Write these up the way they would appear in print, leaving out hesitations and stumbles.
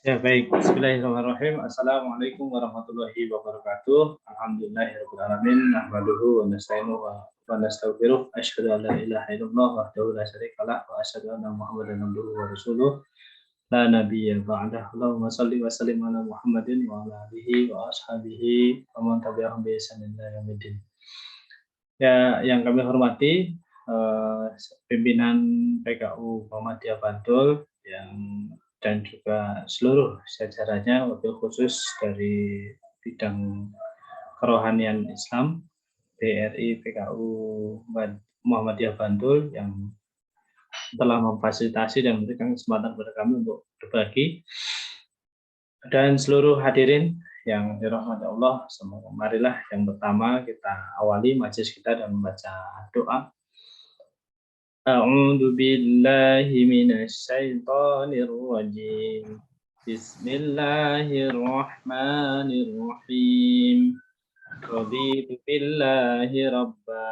Ya baik, Bismillahirrahmanirrahim. Assalamualaikum warahmatullahi wabarakatuh. Alhamdulillahirrahmanirrahim. Nahmaduhu wa nasta'inuhu wa nastaghfiruh. Asyhadu an la ilaha illallah wahdahu la syarikalah wa asyhadu anna Muhammadan abduhu wa rasuluh. La nabiyya ba'dah. Allahumma shalli wa sallim ala Muhammadin wa ala alihi wa ashabihi wa man tabi'ahum bi ihsanin ila yaumil. Ya, yang kami hormati pimpinan PKU Muhammadiyah Bantul dan juga seluruh jajarannya, wabil khusus dari bidang kerohanian Islam BRI PKU Muhammadiyah Bantul yang telah memfasilitasi dan memberikan kesempatan kepada kami untuk berbagi, dan seluruh hadirin yang dirahmati Allah, semoga marilah yang pertama kita awali majelis kita dan membaca doa. A'udzu billahi minasy syaithanir rajim. Bismillahirrahmanirrahim. Raditu billahi rabba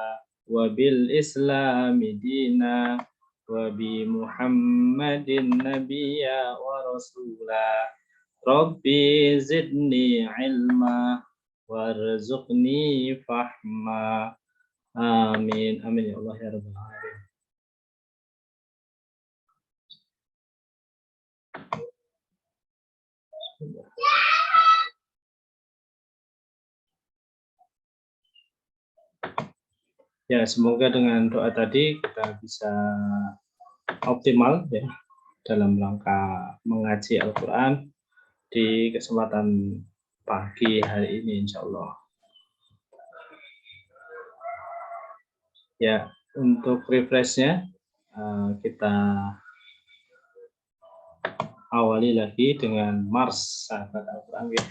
wa bil islami dina wa bi Muhammadin nabiyya wa rasula. Rabbi zidni ilma warzuqni fahma. Amin. Amin ya Allah ya rabbal alamin. Ya, semoga dengan doa tadi kita bisa optimal ya dalam rangka mengaji Al-Quran di kesempatan pagi hari ini, insya Allah. Ya, untuk refreshnya kita awali lagi dengan Mars sahabat Al-Quran. Ya.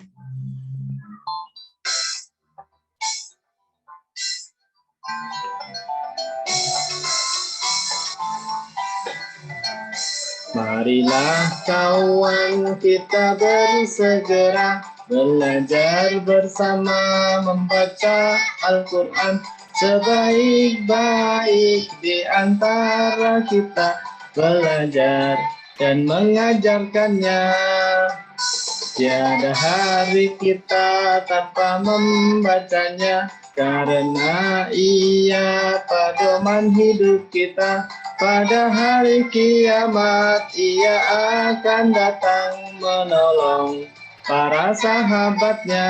Marilah kawan kita bersegera belajar bersama membaca Al-Quran. Sebaik-baik di antara kita belajar dan mengajarkannya. Tiada hari kita tanpa membacanya, karena ia pedoman hidup kita. Pada hari kiamat ia akan datang menolong para sahabatnya.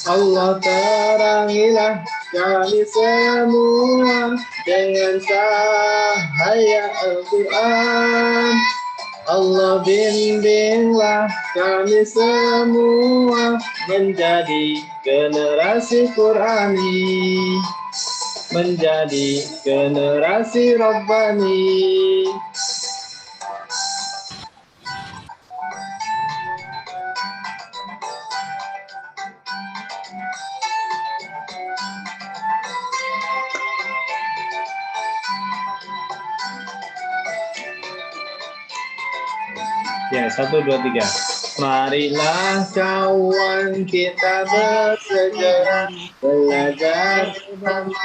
Allah terangilah kami semua dengan cahaya Al-Quran. Allah bimbinglah kami semua menjadi generasi Qurani, menjadi generasi Rabbani. Ya, 1, 2, 3. Marilah kawan kita bersegera belajar bersama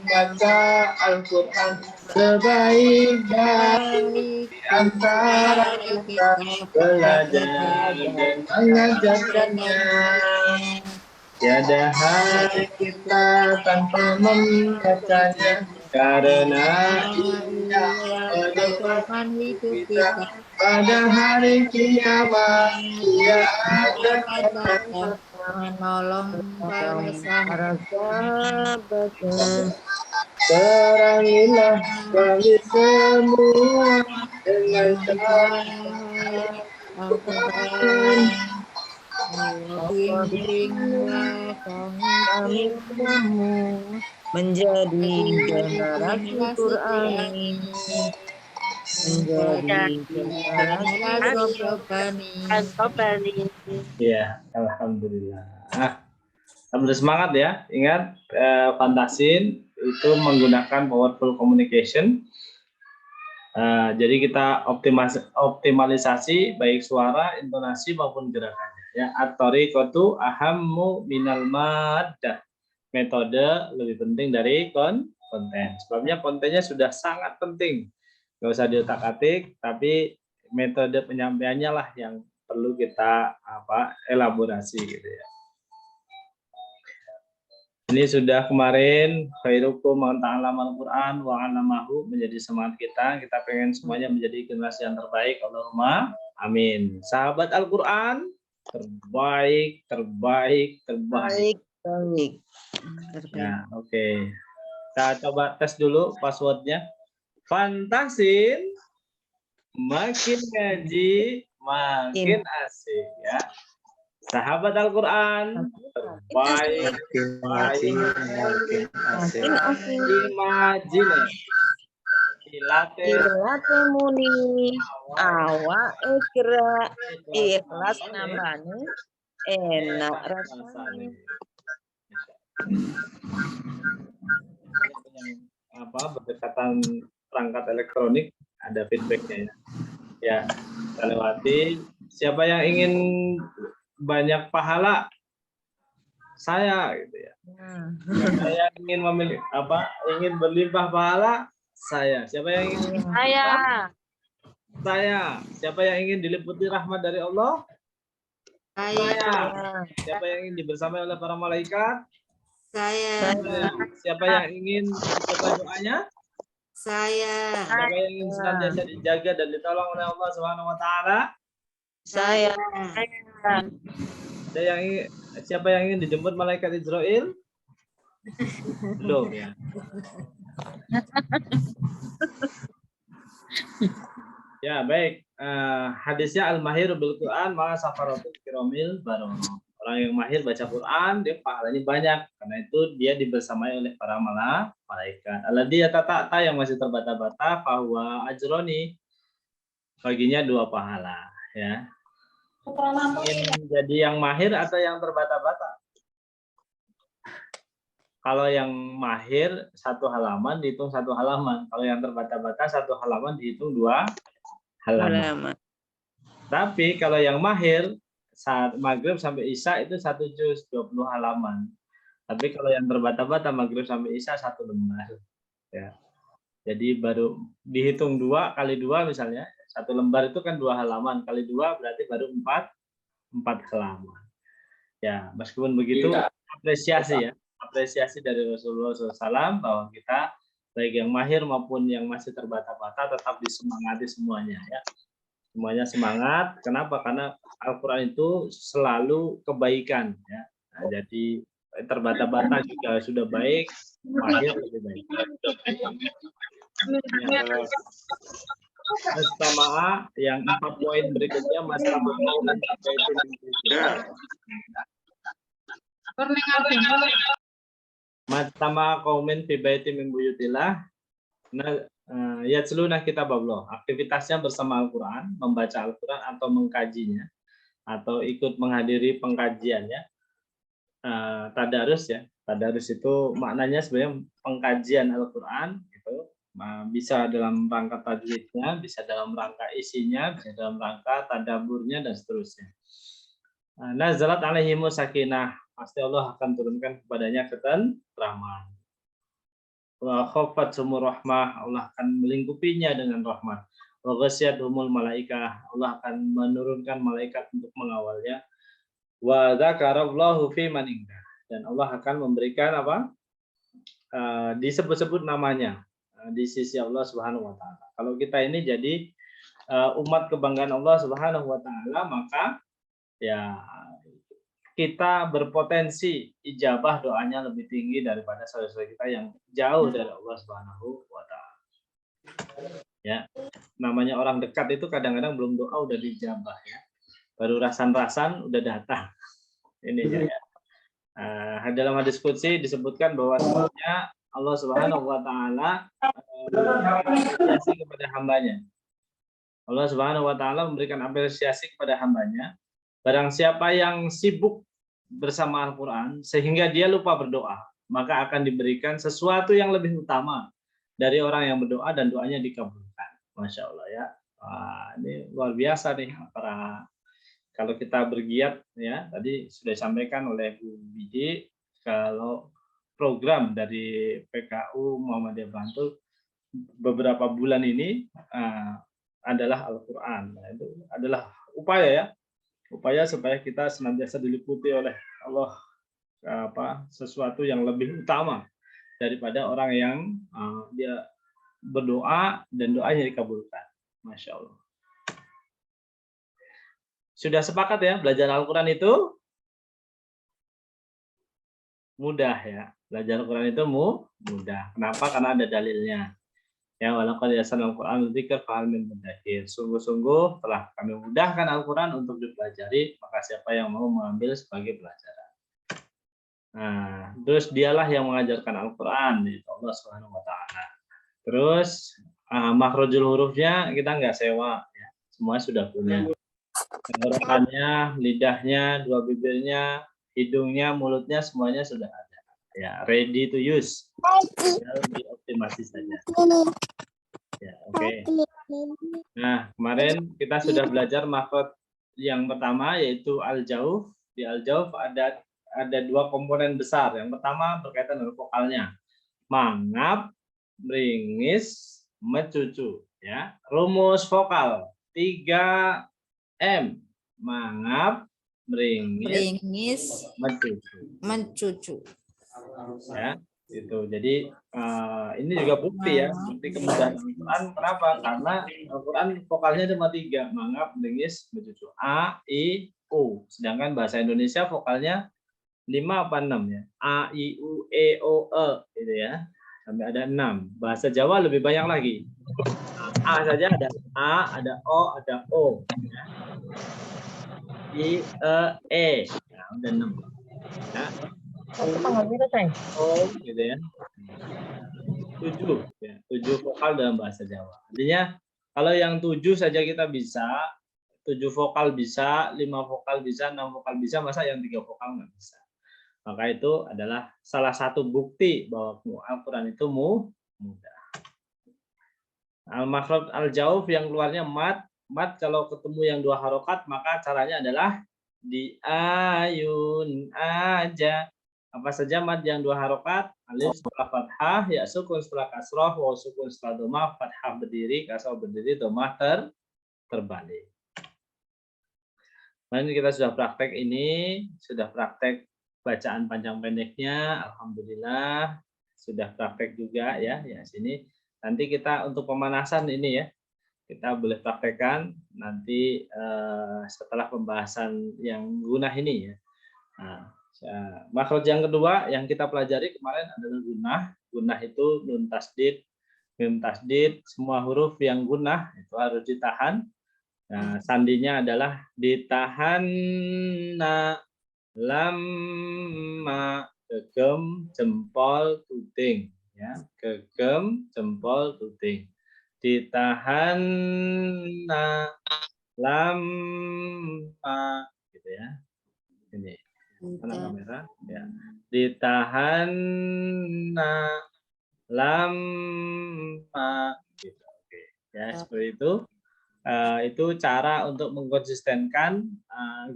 baca Al-Quran. Sebaik-baik di antara kita belajar dan mengajarkannya. Tiada hari kita tanpa membacanya, karena ia pedoman hidup kita. Pada hari kiamat ia akan datang menolong para sahabatnya. Terangilah kami semua dengan cahaya Al-Quran. Bimbinglah kami semua menjadi generasi Qurani, menjadi generasi Rabbani. Ya, alhamdulillah. Sambil semangat ya. Ingat, Fantasin itu menggunakan powerful communication. Jadi kita optimalisasi baik suara, intonasi maupun gerakannya. Ya, at-thariqatu ahammu minal maddah. Metode lebih penting dari konten. Sebabnya kontennya sudah sangat penting. Nggak usah diotak-atik, tapi metode penyampaiannya lah yang perlu kita elaborasi gitu ya. Ini sudah kemarin khairukum man ta'allamal Qur'an wa 'allamahu menjadi semangat kita. Kita pengen semuanya menjadi generasi yang terbaik. Allahumma amin. Sahabat Al-Qur'an terbaik. Ya, oke. Kita coba tes dulu passwordnya. Fantasin makin ngaji makin asik ya. Sahabat Al-Quran terbaik, makin asik. imajine ilate muni awak kira ikhlas nambani enak rasanya. Berdekatan perangkat elektronik ada feedbacknya ya. Ya, kita lewati. Siapa yang ingin banyak pahala? Saya gitu ya. Saya ingin memilih ingin berlimpah pahala? Saya. Siapa yang ingin? Saya. Siapa yang ingin diliputi rahmat dari Allah? Saya. Siapa yang ingin dibersamai oleh para malaikat? Saya. Siapa yang ingin dicoba doanya? Saya. Siapa yang ingin senantiasa dijaga dan ditolong oleh Allah Subhanahu wa taala? Saya. Siapa yang ingin dijemput malaikat Israel? Belum ya. Ya, baik. Hadisnya al-mahir bil Quran ma safaratul kiramil barang. Orang yang mahir baca Quran, dia pahalanya banyak. Karena itu dia dibersamai oleh para malaikat. Alladzi yata'ata yang masih terbata-bata bahwa ajroni baginya 2 pahala, ya. Ingin jadi yang mahir atau yang terbata-bata? Kalau yang mahir 1 halaman dihitung 1 halaman. Kalau yang terbata-bata 1 halaman dihitung 2 halaman. Tapi kalau yang mahir saat maghrib sampai isya itu 1 juz 20 halaman. Tapi kalau yang terbata-bata maghrib sampai isya 1 lembar. Ya. Jadi baru dihitung 2 kali 2 misalnya. 1 lembar itu kan 2 halaman. Kali 2 berarti baru 4 halaman. Ya, meskipun begitu apresiasi ya. Apresiasi dari Rasulullah SAW bahwa kita baik yang mahir maupun yang masih terbata-bata tetap disemangati semuanya ya. Semuanya semangat. Kenapa? Karena Al-Quran itu selalu kebaikan ya. Nah, jadi terbata-bata juga sudah baik, mahir lebih baik. Ya. Mastama'a yang 4 poin berikutnya mastama'a Mastama'a qaumin fi baitin min buyutillah. Yatsluna kitab Allah. Aktivitasnya bersama Al-Quran, membaca Al-Quran atau mengkajinya atau ikut menghadiri pengkajiannya. Tadarus ya. Tadarus itu maknanya sebenarnya pengkajian Al-Quran gitu. Bisa dalam rangka tajwidnya, bisa dalam rangka isinya, bisa dalam rangka tadaburnya dan seterusnya. Nazalat alaihimus sakinah, pasti Allah akan turunkan kepadanya ketentraman. Wa khafat sumur rahmah, Allah akan melingkupinya dengan rahmat. Wa ghasyiyatuhumul malaikah, Allah akan menurunkan malaikat untuk mengawalnya. Wa dzakarallahu fi man indah, dan Allah akan memberikan disebut-sebut namanya di sisi Allah Subhanahu wa taala. Kalau kita ini jadi umat kebanggaan Allah Subhanahu wa taala, maka ya kita berpotensi ijabah doanya lebih tinggi daripada saudara-saudara kita yang jauh dari Allah Subhanahu wa taala. Ya. Namanya orang dekat itu kadang-kadang belum doa udah dijabah ya. Baru rasan-rasan udah datang. Ini ya. Dalam hadis qudsi disebutkan bahwa sebenarnya Allah Subhanahu wa taala apresiasi kepada hambanya. Allah Subhanahu wa taala memberikan apresiasi kepada hambanya. Barang siapa yang sibuk bersama Al-Quran sehingga dia lupa berdoa, maka akan diberikan sesuatu yang lebih utama dari orang yang berdoa dan doanya dikabulkan. Masya Allah ya. Ini luar biasa nih kalau kita bergiat ya. Tadi sudah disampaikan oleh Bu Biji kalau program dari PKU Muhammadiyah Bantul beberapa bulan ini adalah Al-Quran. Nah, itu adalah upaya ya, upaya supaya kita senantiasa diliputi oleh Allah sesuatu yang lebih utama daripada orang yang dia berdoa dan doanya dikabulkan. Masya Allah. Sudah sepakat ya, belajar Al-Quran itu mudah ya. Belajar Al-Quran itu mudah. Kenapa? Karena ada dalilnya. Ya, walaqad yassarna al-Qur'ana lidzikri fahal min muddakir. Sungguh-sungguh telah kami mudahkan Al-Quran untuk dipelajari, maka siapa yang mau mengambil sebagai pelajaran. Nah, terus dialah yang mengajarkan Al-Quran, yaitu Allah Subhanahu wa Ta'ala. Terus makhrajul hurufnya kita nggak sewa, ya. Semua sudah punya. Tenggorokannya, lidahnya, dua bibirnya, hidungnya, mulutnya semuanya sudah ada. Ya, ready to use. Tinggal dioptimasi saja. Ya, oke. Nah, kemarin kita sudah belajar makhraj yang pertama yaitu al-jauf. Di al-jauf ada dua komponen besar. Yang pertama berkaitan dengan vokalnya. Mangap, meringis, mecucu, ya. Rumus vokal 3M. Mangap, meringis, mencucu. Ya, itu. Jadi ini juga bukti ya, bukti kemudahan Al-Quran. Kenapa? Karena Al-Quran vokalnya cuma 3, mangap, meringis, mencucu. A, I, U. Sedangkan bahasa Indonesia vokalnya 5 apa 6 ya? A, I, U, E, O, E, gitu ya. Sampai ada 6. Bahasa Jawa lebih banyak lagi. A saja ada A, ada O, ada O. Ya. I, E. Nah, udah 6. Ya. Oh, gitu ya. 7 ya, 7 vokal dalam bahasa Jawa. Artinya kalau yang 7 saja kita bisa, 7 vokal bisa, 5 vokal bisa, 6 vokal bisa, masa yang 3 vokal nggak bisa? Maka itu adalah salah satu bukti bahwa Al-Quran itu mudah. Al-makhraj al-jauf yang keluarnya mat. Mat kalau ketemu yang 2 harokat, maka caranya adalah di ayun aja. Apa saja mad yang 2 harokat? Alif setelah fathah, ya sukun setelah kasroh, waw sukun setelah domah, fathah berdiri, kasroh berdiri, domah terbalik. Kemarin kita sudah praktek ini, sudah praktek bacaan panjang pendeknya, alhamdulillah sudah praktek juga ya. Ya sini nanti kita untuk pemanasan ini ya, kita boleh praktekkan nanti setelah pembahasan yang gunah ini ya. Nah, makhraj yang kedua yang kita pelajari kemarin adalah gunah. Gunah itu nun tasdid, mim tasdid, semua huruf yang gunah itu harus ditahan. Nah, sandinya adalah ditahan na, lamma, gegem, jempol, tuding. Ya, gegem, jempol, tuding. Ditahan na, lamma, gitu ya. Ini. Mana kamera? Ya. Ditahan lama gitu. Oke. Ya, seperti itu. Itu cara untuk mengkonsistenkan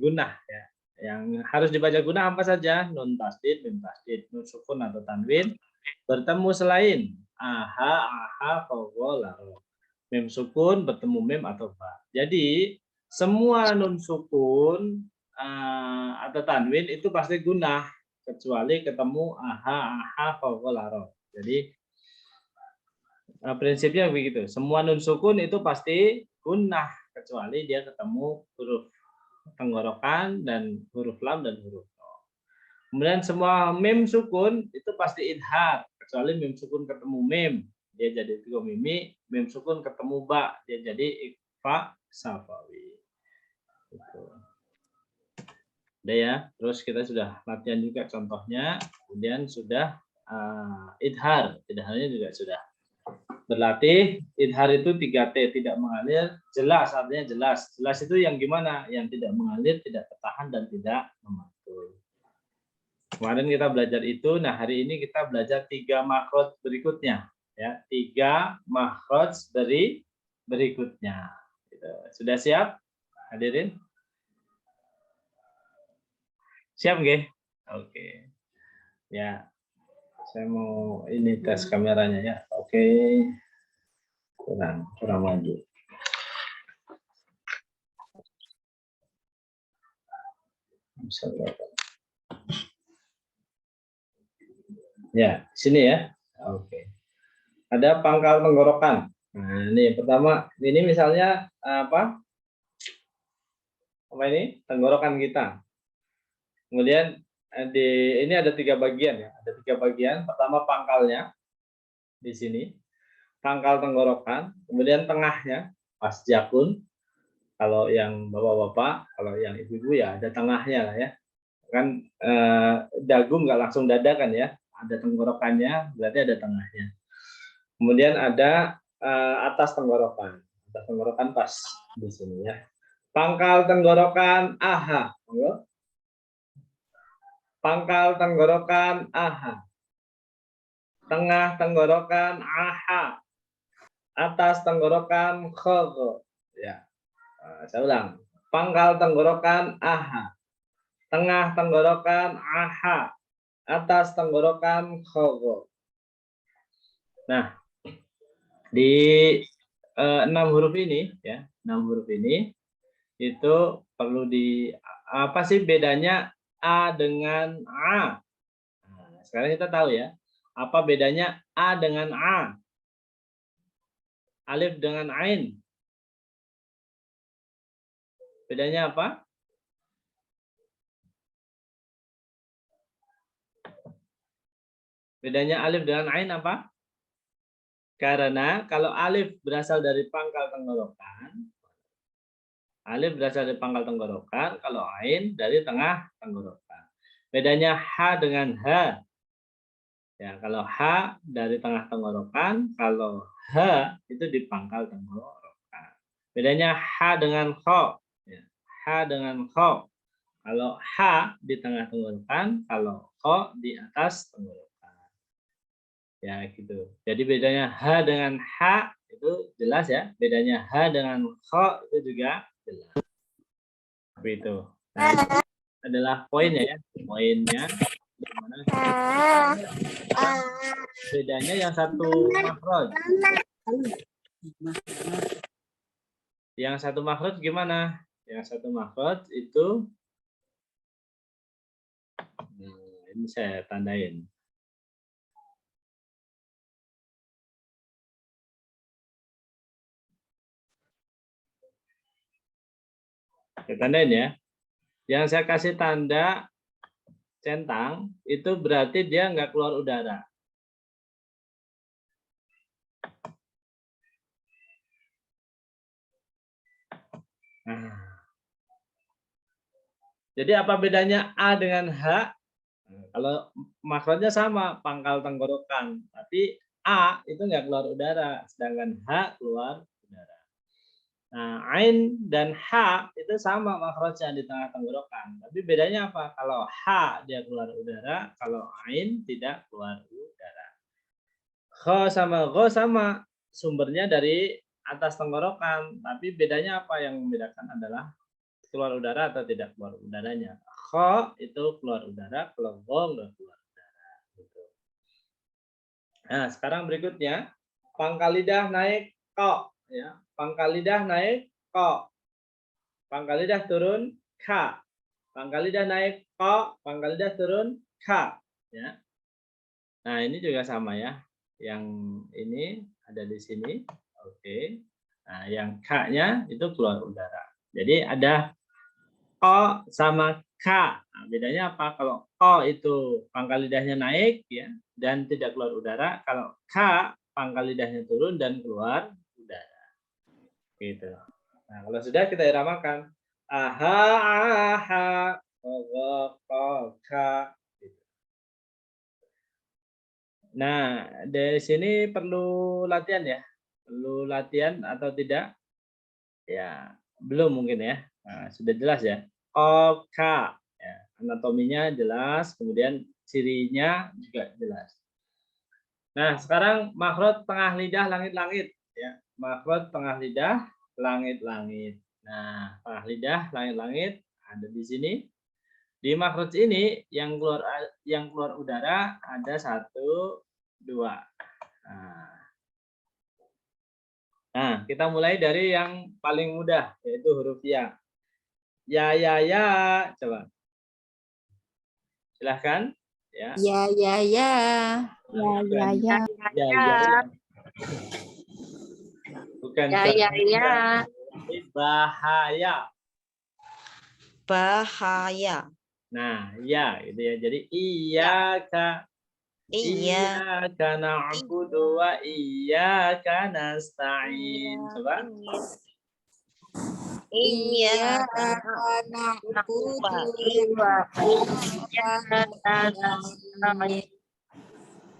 gunah ya. Yang harus dibaca gunah apa saja? Nun tasdid, mim tasdid, nun sukun atau tanwin bertemu selain aha, qaw, laro. Mim sukun bertemu mim atau ba. Jadi semua nun sukun atau tanwin itu pasti gunah kecuali ketemu aha, qaw, laro. Jadi prinsipnya begitu. Semua nun sukun itu pasti gunah kecuali dia ketemu huruf tenggorokan dan huruf lam dan huruf ro. Kemudian semua mim sukun itu pasti idhar kecuali mim sukun ketemu mim dia jadi tiga mimi, mim sukun ketemu ba dia jadi ikfa safawi. Gitu. Udah ya, terus kita sudah latihan juga contohnya, kemudian sudah idhar, idharnya juga sudah berlatih. Idhar itu 3T, tidak mengalir, jelas artinya jelas. Jelas itu yang gimana? Yang tidak mengalir, tidak tertahan dan tidak memantul. Kemarin kita belajar itu, nah hari ini kita belajar 3 makhraj berikutnya, ya 3 makhraj berikutnya. Gitu. Sudah siap, hadirin? Siap nggih? Oke. Ya, saya mau ini tes kameranya ya. Oke. Kurang maju. Misalnya. Ya, sini ya. Oke. Ada pangkal tenggorokan. Nah, ini pertama, ini misalnya apa? Apa ini? Tenggorokan kita. Kemudian ini ada 3 bagian ya. Ada 3 bagian. Pertama pangkalnya di sini. Pangkal tenggorokan, kemudian tengahnya pas jakun. Kalau yang bapak-bapak, kalau yang ibu-ibu ya ada tengahnya lah ya. Kan dagu nggak langsung dada kan ya. Ada tenggorokannya, berarti ada tengahnya. Kemudian ada atas tenggorokan. Atas tenggorokan pas di sini ya. Pangkal tenggorokan aha. Pangkal tenggorokan aha. Tengah tenggorokan aha. Atas tenggorokan kho. Ya. Saya ulang. Pangkal tenggorokan aha. Tengah tenggorokan aha. Atas tenggorokan kho. Nah, di 6 huruf ini ya, 6 huruf ini itu perlu di apa sih bedanya a dengan a? Nah, sekarang kita tahu ya. Apa bedanya a dengan a? Alif dengan ain. Bedanya apa? Bedanya alif dengan ain apa? Karena kalau alif berasal dari pangkal tenggorokan, alif berasal dari pangkal tenggorokan, kalau ain dari tengah tenggorokan. Bedanya h dengan h. Ya, kalau h dari tengah tenggorokan, kalau h itu di pangkal tenggorokan. Bedanya h dengan kho. Ya, h dengan kho. Kalau h di tengah tenggorokan, kalau kho di atas tenggorokan. Ya, gitu. Jadi bedanya h dengan h itu jelas ya. Bedanya h dengan kho itu juga jelas. Seperti itu. Nah, itu adalah poinnya ya. Poinnya gimana? Bedanya yang satu makhraj. Yang satu makhraj gimana? Yang satu makhraj itu ini saya tandain. Saya tandain ya. Yang saya kasih tanda centang itu berarti dia nggak keluar udara. Nah. Jadi apa bedanya A dengan H? Kalau makronya sama, pangkal tenggorokan. Tapi A itu nggak keluar udara, sedangkan H keluar udara. Nah, Ain dan H itu sama makrojnya di tengah tenggorokan. Tapi bedanya apa? Kalau H dia keluar udara, kalau Ain tidak keluar udara. Kho sama Go sama, sumbernya dari atas tenggorokan. Tapi bedanya apa? Yang membedakan adalah keluar udara atau tidak keluar udaranya. Kho itu keluar udara, kalau Go nggak keluar udara. Gitu. Nah, sekarang berikutnya, pangkal lidah naik ko. Ya. Pangkal lidah naik ko. Pangkal lidah turun ka. Pangkal lidah naik ko. Pangkal lidah turun ka. Ya. Nah, ini juga sama ya. Yang ini ada di sini. Oke. Nah, yang ka-nya itu keluar udara. Jadi ada ko sama ka. Nah, bedanya apa? Kalau ko itu pangkal lidahnya naik ya dan tidak keluar udara. Kalau ka pangkal lidahnya turun dan keluar udara. Gitu. Nah, kalau sudah kita iramakan. Aha, aha, ko, ka. Nah, dari sini perlu latihan ya. Perlu latihan atau tidak? Ya, belum mungkin ya. Nah, sudah jelas ya. Oka. Ya, anatominya jelas, kemudian cirinya juga jelas. Nah, sekarang makhraj tengah lidah langit-langit ya. Makhraj tengah lidah langit-langit. Nah, tengah lidah langit-langit ada di sini. Di makhraj ini yang keluar udara ada 1, 2. Nah, kita mulai dari yang paling mudah yaitu huruf ya. Ya ya ya, coba. Silahkan. Ya. Ya, ya, ya. Bukan. Ya. Ya. Bukan Ya. Ini bahaya. Bahaya. Nah, ya itu ya. Jadi iyyaka Iya. na'budu wa iyyaka nasta'in. Coba. Iya. na'budu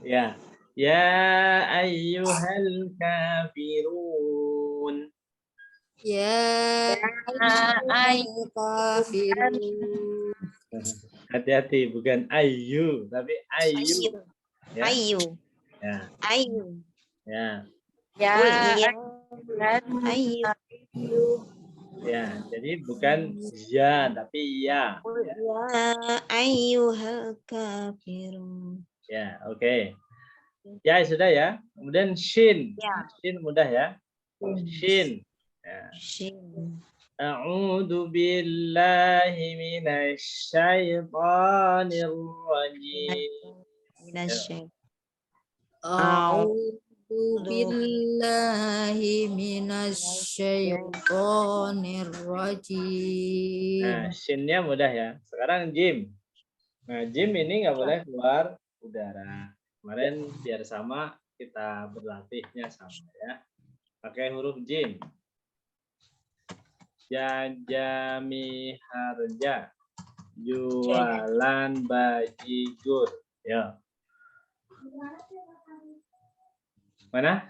Ya. Ya ayyuhal kafirun. Ya kafirun. Hati-hati, bukan ayu, tapi ayu. Ya. Ayu. Ya. Ayu. Ya. Qul iya. Ayu. Ya, jadi bukan ya, tapi ya. Qul ya ayyuhal kafirun. Ya, oke. Ya, sudah ya. Kemudian shin. Ya. Shin mudah ya. Shin. Ya. Shin. A'udzu billahi minasyaitonir rajim. Minasyaitonir. A'udzu billahi minasyaitonir rajim. Nah, shinnya mudah ya. Sekarang jim. Nah, jim ini nggak boleh keluar udara. Kemarin biar sama, kita berlatihnya sama ya. Pakai huruf jim. Jajami harja. Jualan bajigur. Ya. Mana?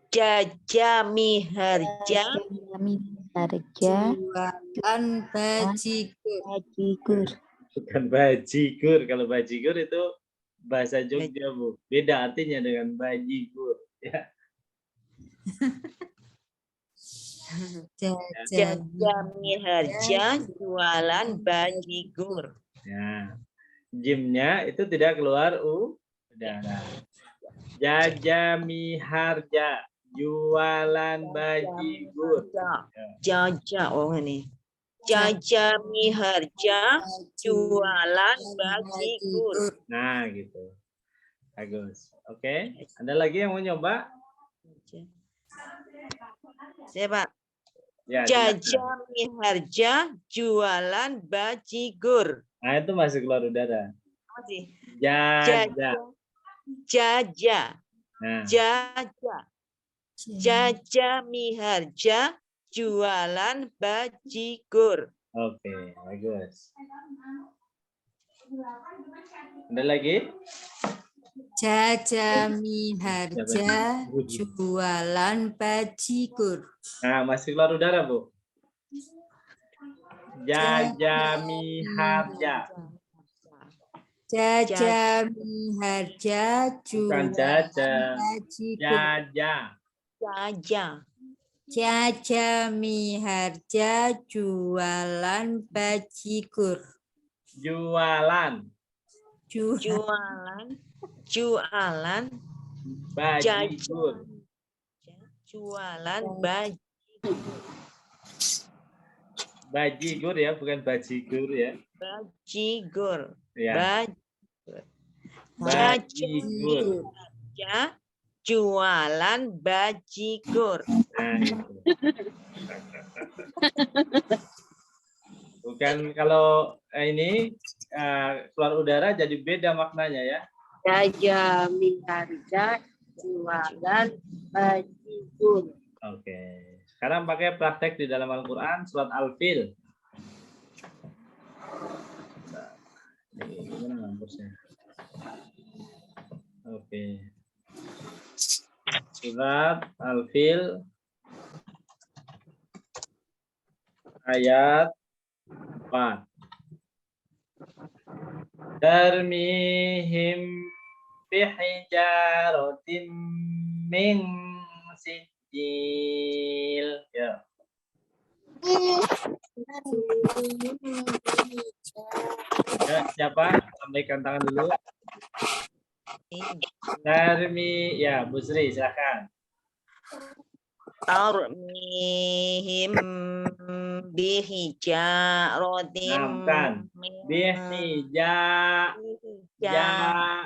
Jajami harja. Jualan bajigur. Bukan bajigur. Kalau bajigur itu bahasa Jogja, Bu. Beda artinya dengan bajigur. Ya. Jajami harja jualan bajigur. Ya. Jimnya itu tidak keluar udara. Jajami harja jualan bajigur. Jaja ini. Jajami harja jualan bajigur. Nah, gitu. Bagus. Oke. Ada lagi yang mau nyoba? Siapa? Ya, Jajami harja jualan bajigur. nah, itu masih keluar udara. Masih. Jaja. Jaja. Nah. Jaja. Jajami harja jualan bajigur. Oke, bagus. Ada lagi? Jajami harja jualan bajigur. Nah, masih keluar udara, Bu. Jajami harja. Jajami harja Bukan jualan jaja. bajigur. Jaja. Jaja. Jajami harja jualan bajigur. Jualan. Jualan Bajigur. Jualan bajigur. Bajigur ya, bukan bajigur ya. Bajigur. Ya. Bajigur. Ya, jualan bajigur. Nah, itu. Bukan kalau ini keluar udara jadi beda maknanya ya. Jajami harja jualan bajigur. Oke. Sekarang pakai praktek di dalam Al-Quran surat Al-Fil. Ini gimana ngampusnya? Oke. Surat Al-Fil ayat 4. Tarmihim bihijaratin min sijil. Ya. Ya, siapa? Sampaikan tangan dulu. Tarmi, ya, Bu Sri, silakan. Tarmihim bihijaratin Nah, bukan. Bihija. Ja.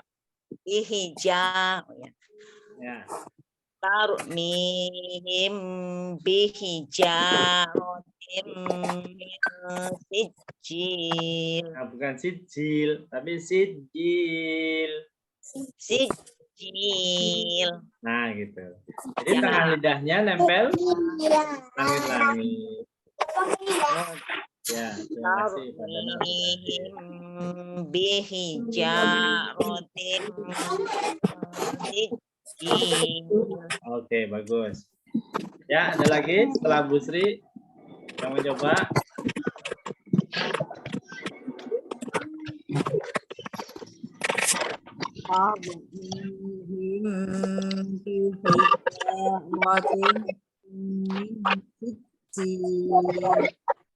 bihija Ya. tarmihim bihijaratin min sijil. Nah, bukan sijil, tapi sijil. Sijil. Nah, gitu. Jadi tengah lidahnya nempel langit-langit. Ya, terima kasih Pak Danang. Tarmihim bihijaratin min sijil. Oke, bagus. Ya, ada lagi setelah Bu Sri yang mencoba.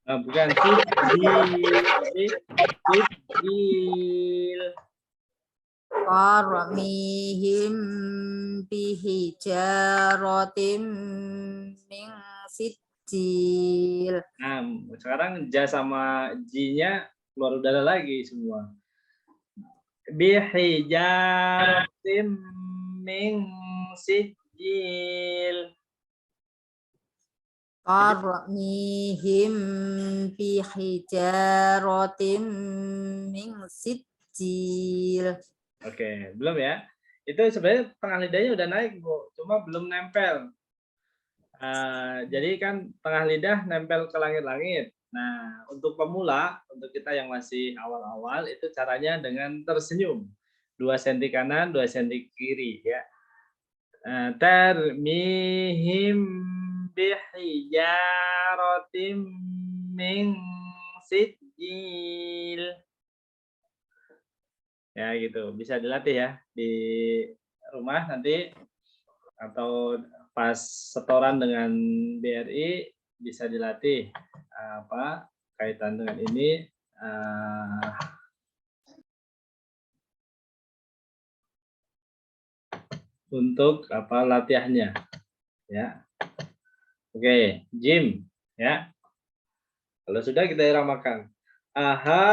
Nah, bukan sijil, tapi sijil. Qarmihim bihijaratim min sijil. Nah, sekarang ja sama ji-nya keluar udara lagi semua. Bihijaratim min sijil. Qarmihim bihijaratim min sijil. Oke, belum ya? Itu sebenarnya tengah lidahnya udah naik, Bu. Cuma belum nempel. Jadi kan tengah lidah nempel ke langit-langit. Nah, untuk pemula, untuk kita yang masih awal-awal, itu caranya dengan tersenyum. 2 senti kanan, 2 senti kiri. Ya. Tarmihim bihijaratim min sijil. Ya gitu, bisa dilatih ya di rumah nanti atau pas setoran dengan BRI bisa dilatih apa kaitan dengan ini untuk apa latihannya ya. Oke, Jim ya. Kalau sudah kita iramakan. Aha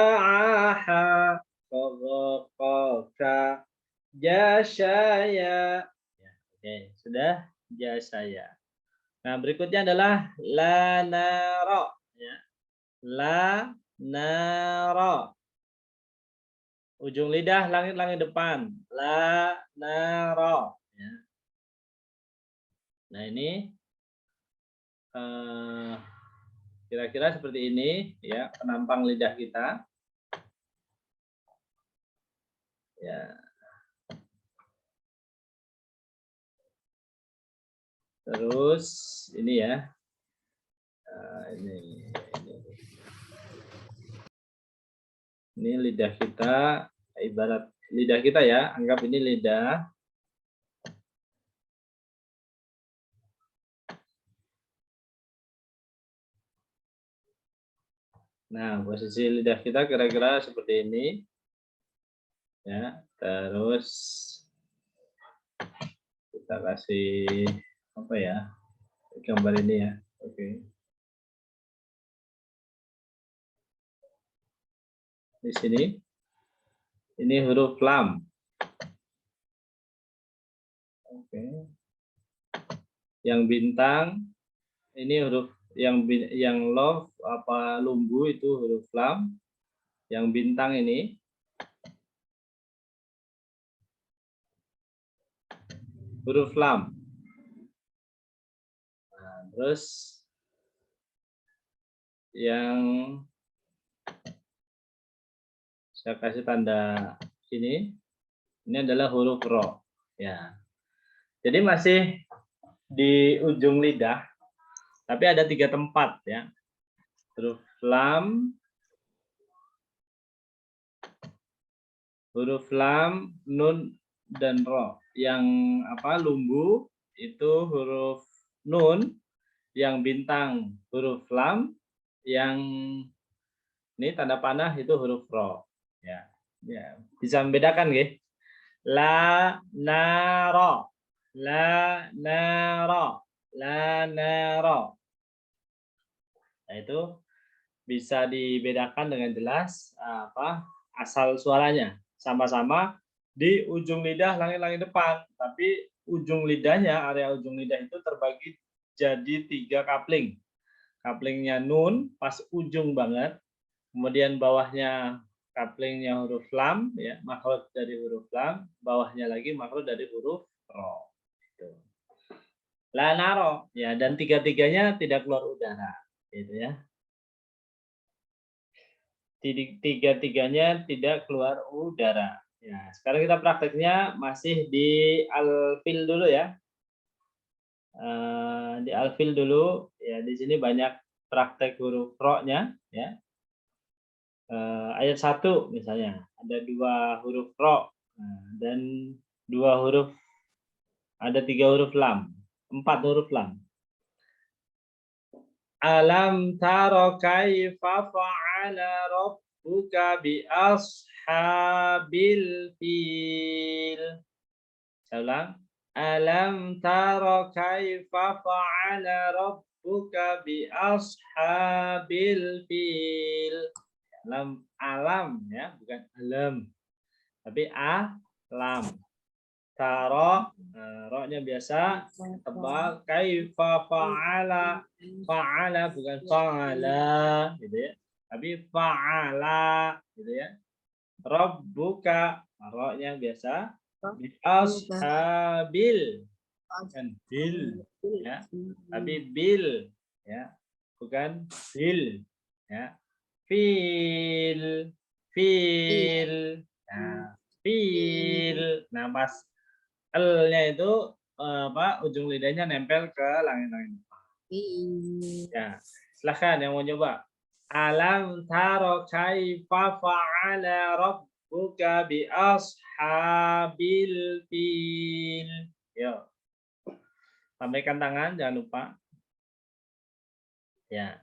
aha Koka jasaya. Ya, oke, sudah jasaya. Nah, berikutnya adalah la nara ya. La nara. Ujung lidah langit-langit depan. La nara ya. Nah, ini kira-kira seperti ini ya, penampang lidah kita. Ya. Terus ini ya. Ini lidah kita, ibarat lidah kita ya, anggap ini lidah. Nah, posisi lidah kita kira-kira seperti ini. Ya, terus kita kasih apa ya? Gambar ini ya. Oke. Di sini. Ini huruf lam. Oke. Yang bintang ini huruf yang love apa lumbu itu huruf lam. Yang bintang ini huruf lam. Nah, terus yang saya kasih tanda ini adalah huruf ro. Ya. Jadi masih di ujung lidah, tapi ada 3 tempat ya. Huruf lam, nun, dan ro. Yang apa lumbu itu huruf nun, yang bintang huruf lam, yang ini tanda panah itu huruf ro. Ya, ya. Bisa membedakan nggih? La nara, la nara, la nara. Nah, itu bisa dibedakan dengan jelas asal suaranya. Sama-sama di ujung lidah langit-langit depan, tapi ujung lidahnya, area ujung lidah itu terbagi jadi 3 kapling. Kaplingnya nun pas ujung banget, kemudian bawahnya kaplingnya huruf lam, ya, makhraj dari huruf lam, bawahnya lagi makhraj dari huruf ro. Gitu. La naro, ya, dan tiga-tiganya tidak keluar udara, gitu ya. Tiga-tiganya tidak keluar udara. Ya, sekarang kita prakteknya masih di alfil dulu ya. Di alfil dulu, ya, di sini banyak praktek huruf ro-nya, ya. Ayat 1 misalnya ada 2 huruf ro, dan 2 huruf, ada 3 huruf lam, 4 huruf lam. Alam taro kaifa fa'ala rabbuka bi ashabil fil. Saya ulang. Alam taro kaifa fa'ala rabbuka bi ashabil fil. Alam ya, bukan alam. Tapi alam. Taro, ro-nya biasa tebal. Kaifa fa'ala, fa'ala bukan fa'ala, gitu ya. Tapi fa'ala, gitu ya. Rabbuka, ro-nya biasa. Bi ashabil, bukan bil, ya. Tapi bil, ya. Bukan bil, ya. Fil, fil, nah, fil. Nah, pas L-nya itu ujung lidahnya nempel ke langit-langit. Ya, silahkan yang mau coba. Alam taro kaifa fa'ala rabbuka bi ashabil fil. Yo. Sampaikan tangan, jangan lupa. Ya.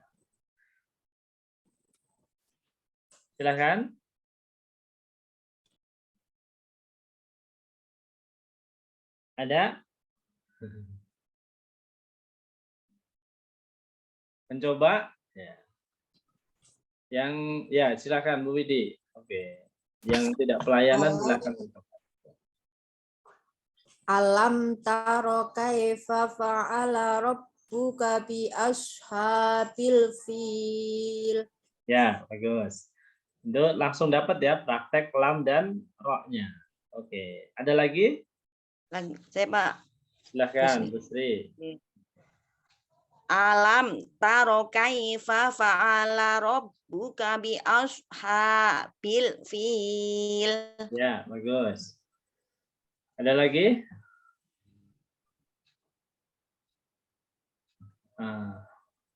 Silahkan. Ada? Mencoba? Ya. Yang ya silakan Bu Widi. Oke. Yang tidak pelayanan silakan mencoba. Alam taro kaifa fa'ala rabbuka bi ashabil fil. Ya, bagus. Itu langsung dapat ya praktek lam dan ro-nya. Oke. Ada lagi? Saya Pak. Silakan Bu Sri. Alam taro kaifa fa'ala rabbuka bi ashabil fil. Ya, bagus. Ada lagi?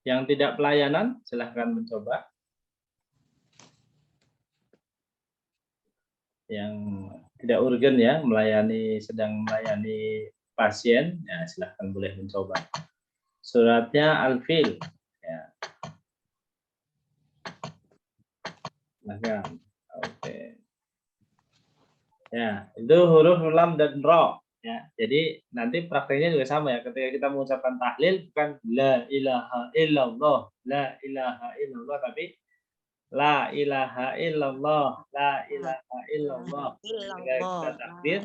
Yang tidak pelayanan silahkan mencoba. Yang tidak urgen ya, sedang melayani pasien, ya silahkan boleh mencoba. Suratnya Al-Fil. Ya. Silahkan. Oke. Ya, itu huruf lam dan ro. Ya, jadi nanti prakteknya juga sama ya. Ketika kita mengucapkan tahlil bukan la ilaha illallah, la ilaha illallah, tapi la ilaha illallah, la ilaha illallah. Ketika kita takbir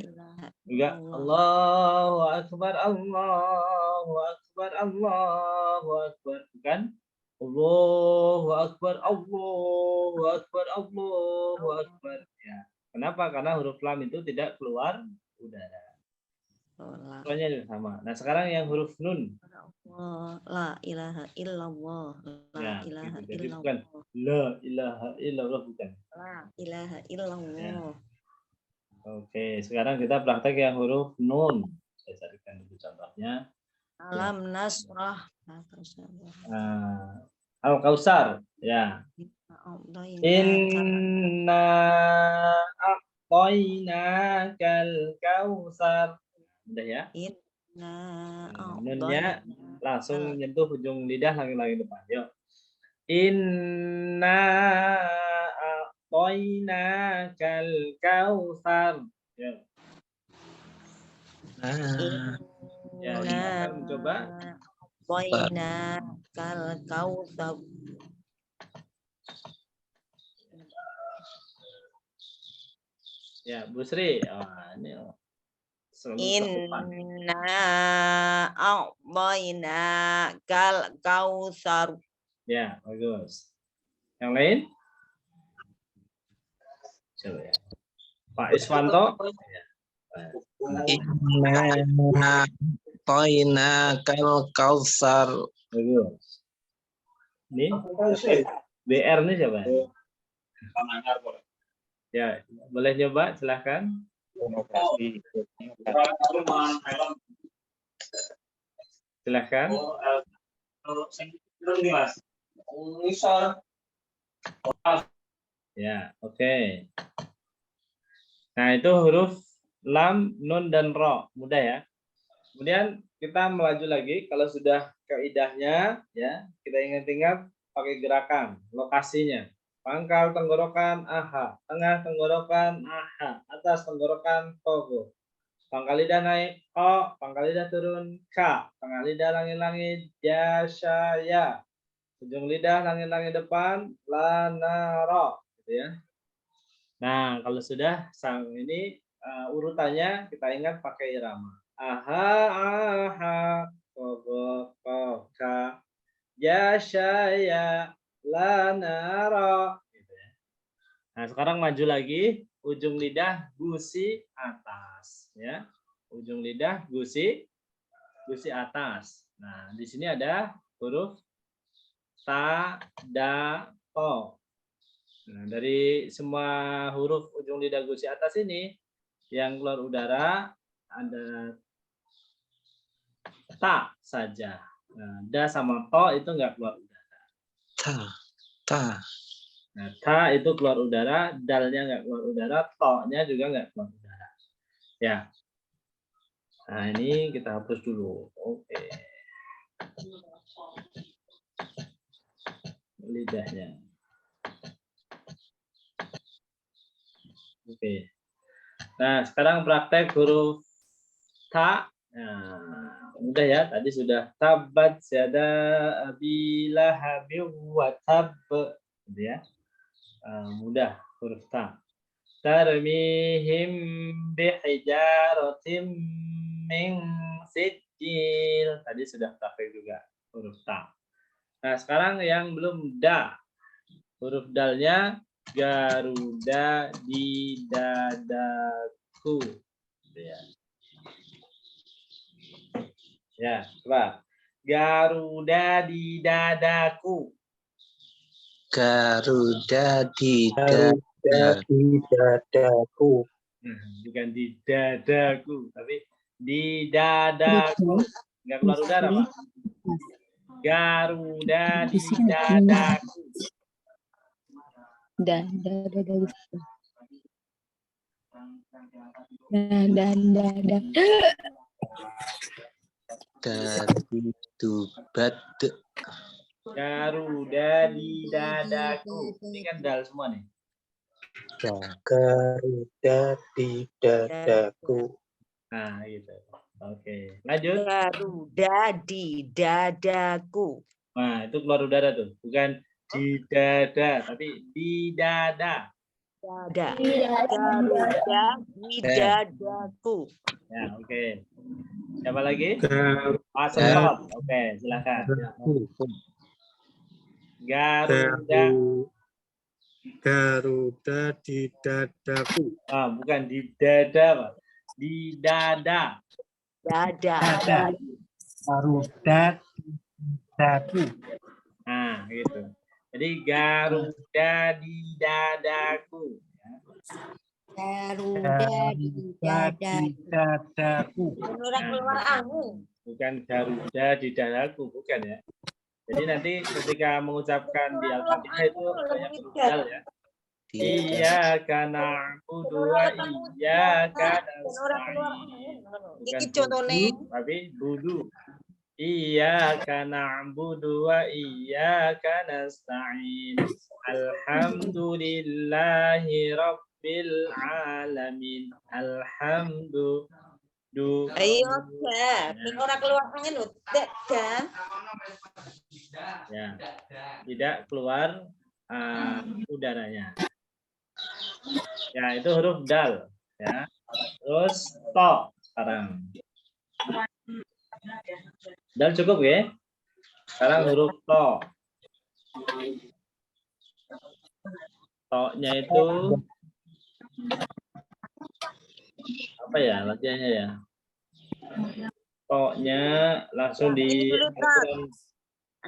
juga Allahu akbar, Allahu akbar, Allahu akbar, bukan Allahu akbar, Allahu akbar, Allahu akbar. Ya. Kenapa? Karena huruf lam itu tidak keluar udara. Suaranya juga sama. Nah, sekarang yang huruf nun. La ilaha illallah. La Ya, ilaha gitu. Jadi illallah. bukan la ilaha illallah, bukan. La ilaha illallah. Ya. Oke, sekarang kita praktek yang huruf nun. Saya carikan dulu contohnya. Alam nasrah. Al-Kausar. Ya. Inna a'tainakal kausar. Udah ya? Nunnya langsung nyentuh ujung lidah langit-langit depan. Yuk. Inna a'tainakal kausar. Yuk. Ya, silakan mencoba. Inna kal kausar. Ya, Bu Sri. Ini selalu depan. Inna a'tayna kal kautsar. Ya, bagus. Yang lain? Coba ya. Pak Iswanto. Inna toina kal kausar. Bagus. Ini BR nih siapa? Ya, boleh coba silahkan. Silahkan. Ya, oke. Nah, itu huruf lam, nun, dan ro. Mudah ya. Kemudian kita melaju lagi. Kalau sudah kaidahnya, ya kita ingat-ingat pakai gerakan, lokasinya. Pangkal tenggorokan, aha. Tengah tenggorokan, aha. Atas tenggorokan, kogo. Pangkal lidah naik, o. Pangkal lidah turun, ka. Tengah lidah langit-langit, ya. Ujung lidah langit-langit depan, lanaro. Gitu ya. Nah, kalau sudah sang ini urutannya kita ingat pakai irama. Aha, kogo, koka, ya, lanaro. Gitu ya. Nah, sekarang maju lagi, ujung lidah gusi atas, ya. Ujung lidah gusi atas. Nah, di sini ada huruf ta, da, to. Nah, dari semua huruf ujung lidah gusi atas ini, yang keluar udara ada ta saja. Nah, da sama to itu nggak keluar udara. Ta. Nah, ta itu keluar udara, dalnya nggak keluar udara, to-nya juga nggak keluar udara. Ya. Nah, ini kita hapus dulu. Oke. Lidahnya. Oke. Nah, sekarang praktek huruf ta. Nah, mudah ya. Tadi sudah tabat syada bila habil wa tab. Gitu ya. Mudah huruf ta. Tarmihim bihijaratim min sijil. Tadi sudah praktek juga huruf ta. Nah, sekarang yang belum da. Huruf dalnya Garuda di dadaku. Ya. Ya, coba. Garuda di dadaku. Garuda di dadaku. Bukan di dadaku, tapi di dadaku. Enggak keluar udara, Pak. Garuda di dadaku. dari tubat. Garuda di dadaku. Ini kan dal semua nih. Garuda di dadaku. Nah, gitu. Oke, lanjut. Garuda di dadaku. Nah, itu keluar udara tuh. Bukan di dada, tapi di dada. Dada. Garuda di dadaku. Ya, oke. Siapa lagi? Pak Sentot. Oke, silakan. Garuda di dadaku. Bukan di dada, Pak. Di dada. Dada. Garuda di dadaku. Nah, gitu. Jadi Garuda di dadaku. Garuda di dadaku. Keluar angin. Bukan Garuda di dadaku, bukan ya. Jadi nanti ketika mengucapkan di Al-Fatihah itu banyak huruf dal ya. Iyyaka na'budu wa iyyaka nasta'in. Iki contohnya. Tapi budu. Iyyaka na'budu wa iyyaka nasta'in. Alhamdulillahi rabbil alamin. Alhamdulillah. Ayo, orang keluar angin loh, kan? Ya, tidak keluar udaranya. Ya, itu huruf dal. Ya. Terus to sekarang. Dal cukup ya? Sekarang huruf to. To-nya itu apa ya latihannya ya? To-nya langsung Ini di dulu, Tat.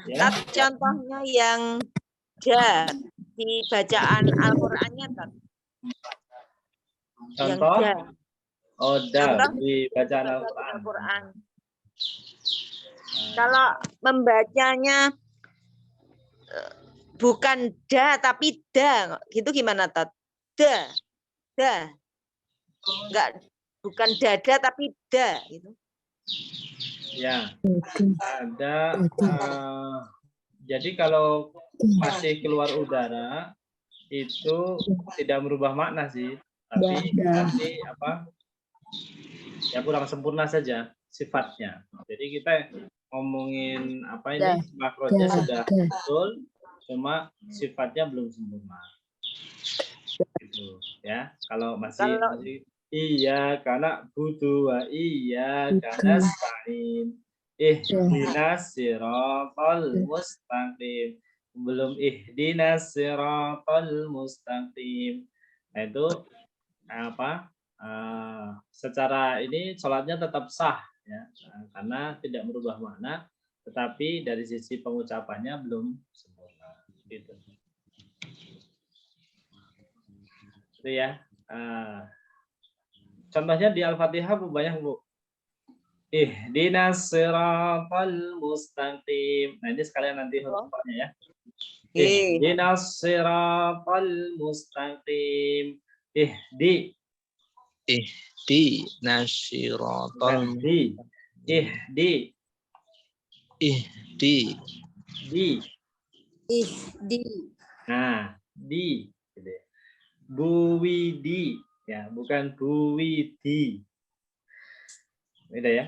ya. Tat, contohnya yang da di bacaan Al-Qur'annya, Tat. Yang Contoh da. oh dal Contoh di bacaan baca di Al-Qur'an. Al-Qur'an. Kalau membacanya bukan da tapi da, gitu gimana, Tat? Da. Enggak, bukan dada tapi da gitu. Ya. Ada jadi kalau masih keluar udara itu tidak merubah makna sih, tapi nanti apa? Ya kurang sempurna saja sifatnya. Jadi kita ngomongin apa ini makrotnya sudah betul, cuma sifatnya belum sempurna. Gitu ya. Kalau masih iya karena butuh iya karena stain ihdinas siratal mustaqim belum ihdinas siratal mustaqim. Nah itu apa secara ini sholatnya tetap sah ya karena tidak merubah makna tetapi dari sisi pengucapannya belum sempurna gitu. Itu ya. Contohnya di Al-Fatihah banyak Bu. Ihdinas siratal mustaqim. Nah, ini sekalian nanti hurufnya ya. Ihdinas siratal mustaqim. Ihdi nasiratal ihdi ihdi Ihdi. Nah, di gitu ya. Buwidi ya, bukan buwidi. Beda ya.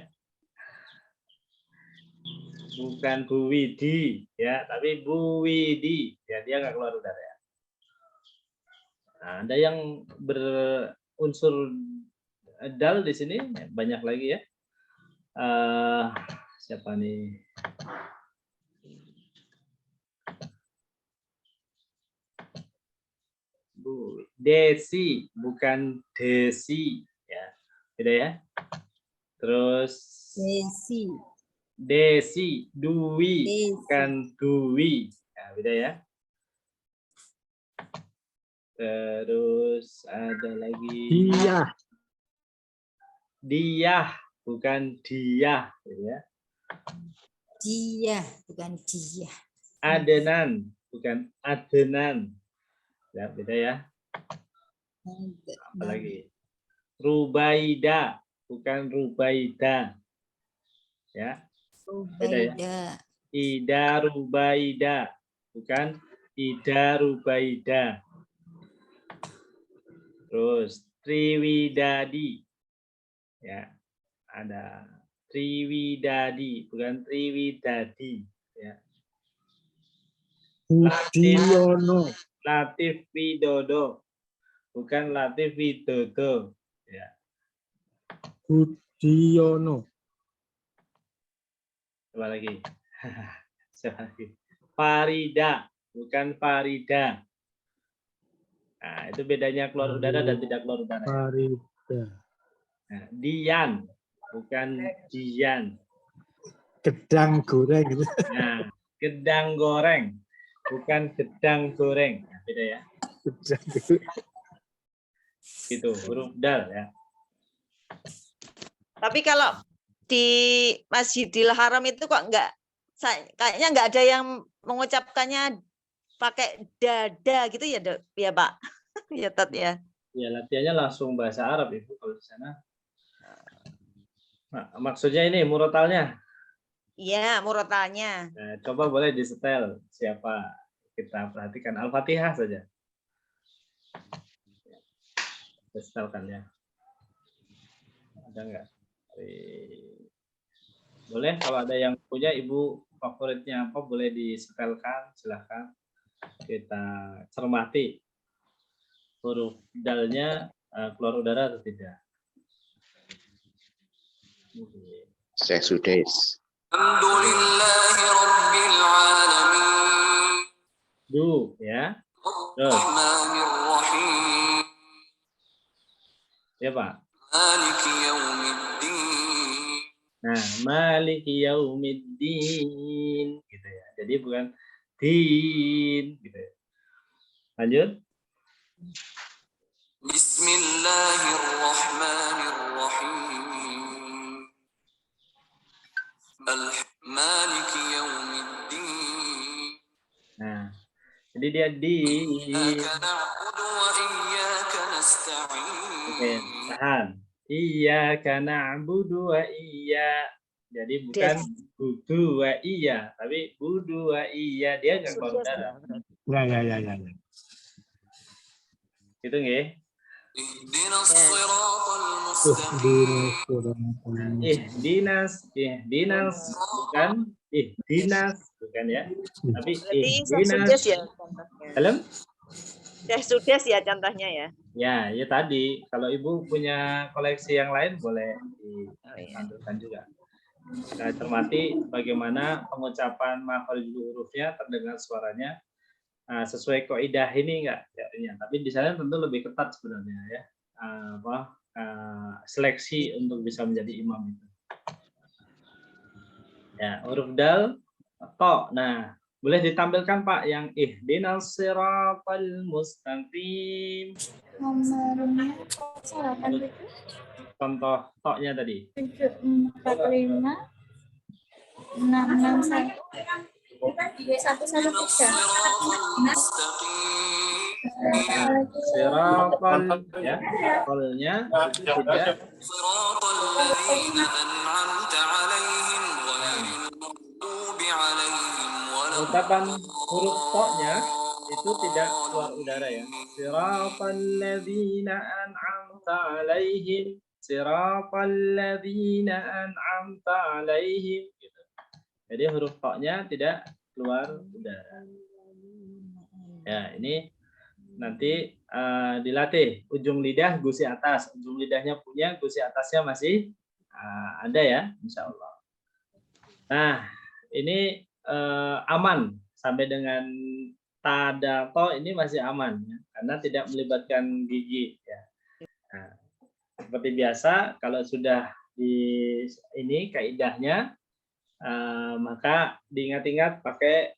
Bukan buwidi ya, tapi buwidi. Ya, dia nggak keluar udara ya. Nah, ada yang berunsur dal di sini banyak lagi ya. Siapa nih? Desi, bukan desi ya. Beda ya. Terus Desi, Dwi, bukan Dwi. Ya, beda ya. Terus ada lagi Dia, bukan dia, ya. Dia, bukan dia. Adenan, bukan adenan. Ya, beda ya. Apalagi Rubaida, bukan Rubaida. Ya. Beda ya. Ida Rubaida, bukan Ida Rubaida. Terus Triwidadi. Ya. Ada Triwidadi, bukan Triwidadi, ya. Latif Widodo, bukan Latif Widodo, ya. Budiono. Coba lagi. Coba lagi. Farida, bukan Farida. Nah, itu bedanya keluar udara dan tidak keluar udara. Farida. Nah, Dian, bukan Dian. Gedang goreng gitu. Nah, gedang goreng, bukan gedang goreng. Nah, beda ya. Gedang goreng. Gitu, huruf dal ya. Tapi kalau di Masjidil Haram itu kok kayaknya nggak ada yang mengucapkannya pakai dada gitu ya, ya Pak? Ya Tat ya. Ya latihannya langsung bahasa Arab Ibu kalau di sana. Nah, maksudnya ini murotalnya. Iya, murotalnya. Nah, coba boleh disetel siapa kita perhatikan Al-Fatihah saja. Setelkan ya. Ada nggak? Boleh kalau ada yang punya Ibu favoritnya apa boleh disetelkan, silahkan kita cermati huruf dalnya keluar udara atau tidak? Saya sudah. Du, ya. Terus, ya Pak. Nah, maliki yaumiddin gitu ya. Jadi bukan din gitu ya. Lanjut. Bismillahirrahmanirrahim. Maliki yaumiddin. Nah, jadi dia di. Iyyaka na'budu wa iyyaka nasta'in. Oke, tahan. Iyyaka na'budu wa jadi bukan budu wa iya, tapi budu wa iya. Dia nggak keluar udara. Ya. Gitu nggih. Ihdinas siratal mustaqim. Ihdinas bukan bukan ya. Tapi Berarti ihdinas. sudah ya contohnya. Dalam? Sudah ya contohnya ya. Ya tadi. Kalau Ibu punya koleksi yang lain boleh ditampilkan juga. Kita cermati bagaimana pengucapan makharijul hurufnya terdengar suaranya sesuai kaidah ini enggak teorinya. Tapi di sana tentu lebih ketat sebenarnya ya. Seleksi untuk bisa menjadi imam itu. Ya, huruf dal, to. Nah, boleh ditampilkan Pak yang ihdinas siratal mustaqim. Nomornya silakan. Contoh to-nya tadi. 745 661 Siratal ya, kolnya itu tidak ucapan huruf to-nya itu tidak keluar udara ya. Siratal ladzina an'amta 'alaihim, siratal ladzina an'amta 'alaihim gitu. Jadi huruf to-nya tidak keluar udara. Ya, ini nanti dilatih ujung lidah gusi atas. Ujung lidahnya punya, gusi atasnya masih ada ya, insya Allah. Nah, ini aman sampai dengan tadato ini masih aman ya, karena tidak melibatkan gigi ya. Nah, seperti biasa kalau sudah di ini kaidahnya maka diingat-ingat pakai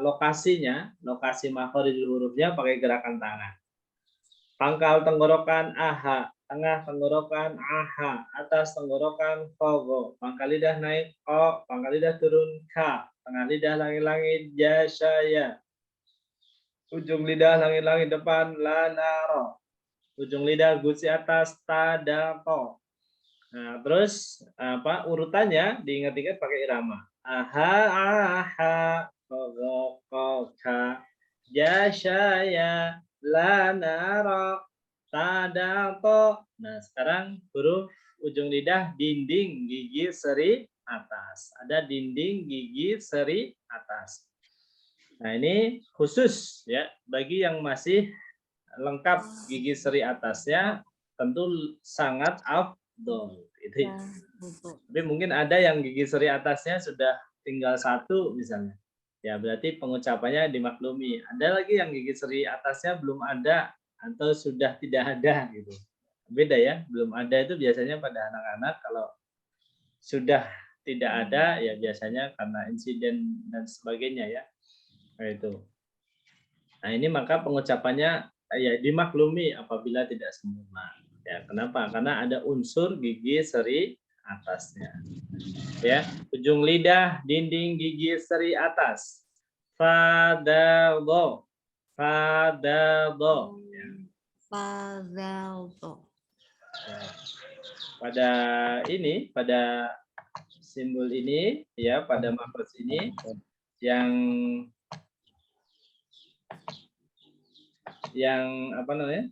lokasinya, lokasi makharijul hurufnya pakai gerakan tangan. Pangkal tenggorokan aha, tengah tenggorokan aha, atas tenggorokan kogo, pangkal lidah naik o, pangkal lidah turun ka, tengah lidah langit-langit jasaya, ujung lidah langit-langit depan lanaro, ujung lidah gusi atas tadako. Nah, terus urutannya diingat-ingat pakai irama. Aha, aha, kogo, koka, jasaya, lanaro, tadako. Nah, sekarang huruf ujung lidah dinding gigi seri atas. Ada dinding gigi seri atas. Nah, ini khusus ya bagi yang masih lengkap gigi seri atasnya, tentu sangat afdol itu. Ya. Tapi mungkin ada yang gigi seri atasnya sudah tinggal satu misalnya. Ya, berarti pengucapannya dimaklumi. Ada lagi yang gigi seri atasnya belum ada atau sudah tidak ada gitu. Beda ya, belum ada itu biasanya pada anak-anak, kalau sudah tidak ada ya biasanya karena insiden dan sebagainya ya. Nah, itu. Nah, ini maka pengucapannya ya dimaklumi apabila tidak sempurna. Ya, kenapa? Karena ada unsur gigi seri atasnya. Ya, ujung lidah dinding gigi seri atas. Fadaldo. Fadaldo. Ya. Fadaldo. Ya. Pada ini, pada simbol ini ya, pada makhraj ini yang apa namanya?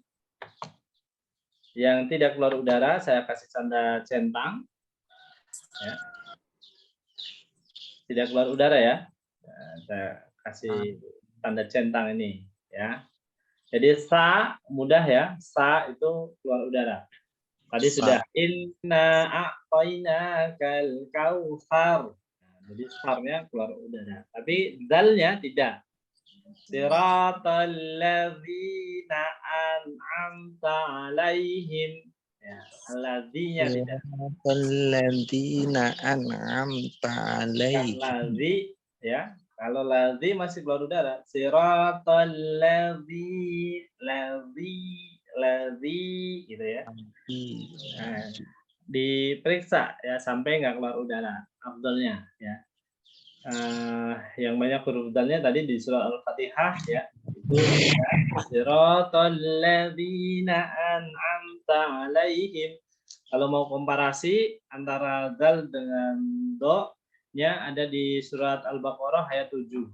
Yang tidak keluar udara, saya kasih tanda centang. Ya. Tidak keluar udara ya. Saya kasih tanda centang ini ya. Jadi sa mudah ya, sa itu keluar udara. Tadi Sa. sudah inna a'tainakal kautsar. Nah, jadi sarnya keluar udara. Tapi dalnya tidak. Siratal ladzina an'amta 'alaihim. Ya, alladzinya tidak. Alladzina an'amta Bukan alaihim. ladzi ya. Kalau ladzi masih keluar udara. Siratal ladzi gitu ya. Nah, diperiksa ya sampai nggak keluar udara afdalnya ya. Yang banyak huruf dalnya tadi di surah Al-Fatihah ya. Itu ya, siratal ladzina an'amta 'alaihim. Kalau mau komparasi antara dal dengan do nya ada di surat Al-Baqarah ayat 7.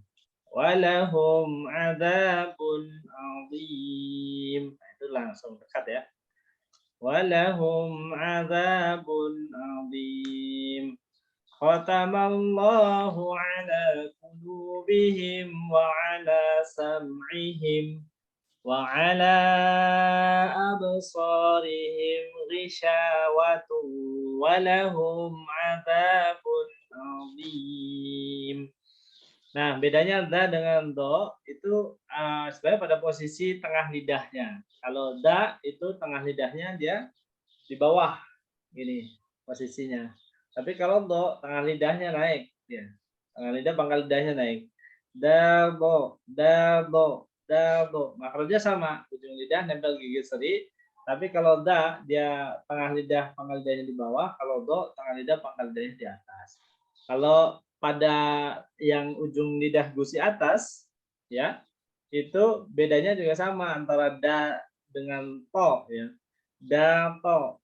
Walahum adzabun 'adzim. Nah, itu langsung dekat ya. Walahum adzabun 'adzim. Khatamallahu 'ala qulubihim wa 'ala sam'ihim wa 'ala absarihim ghishawatun wa lahum 'adzabun 'adzim. Nah, bedanya da dengan do itu sebenarnya pada posisi tengah lidahnya. Kalau da itu tengah lidahnya dia di bawah gini posisinya. Tapi kalau do tengah lidahnya naik ya. Tengah lidah pangkal lidahnya naik. Da do, da do, da do. Makrojnya sama, ujung lidah nempel gigi seri. Tapi kalau da dia tengah lidah pangkal lidahnya di bawah, kalau do tengah lidah pangkal lidahnya di atas. Kalau pada yang ujung lidah gusi atas ya, itu bedanya juga sama antara da dengan to ya. Da to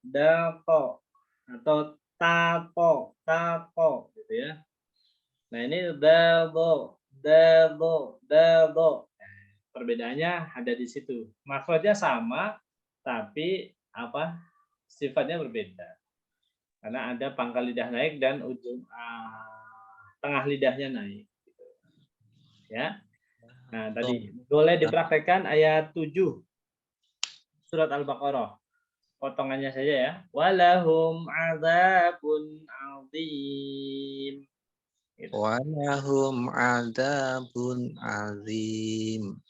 atau ta to gitu ya. Nah, ini da do. Perbedaannya ada di situ. Makrojnya sama tapi apa? Sifatnya berbeda. Karena ada pangkal lidah naik dan ujung tengah lidahnya naik. Ya. Nah, tadi boleh dipraktekkan ayat 7 surat Al-Baqarah. Potongannya saja ya. Walahum adzabun 'adzim. Gitu. Walahum adzabun 'adzim.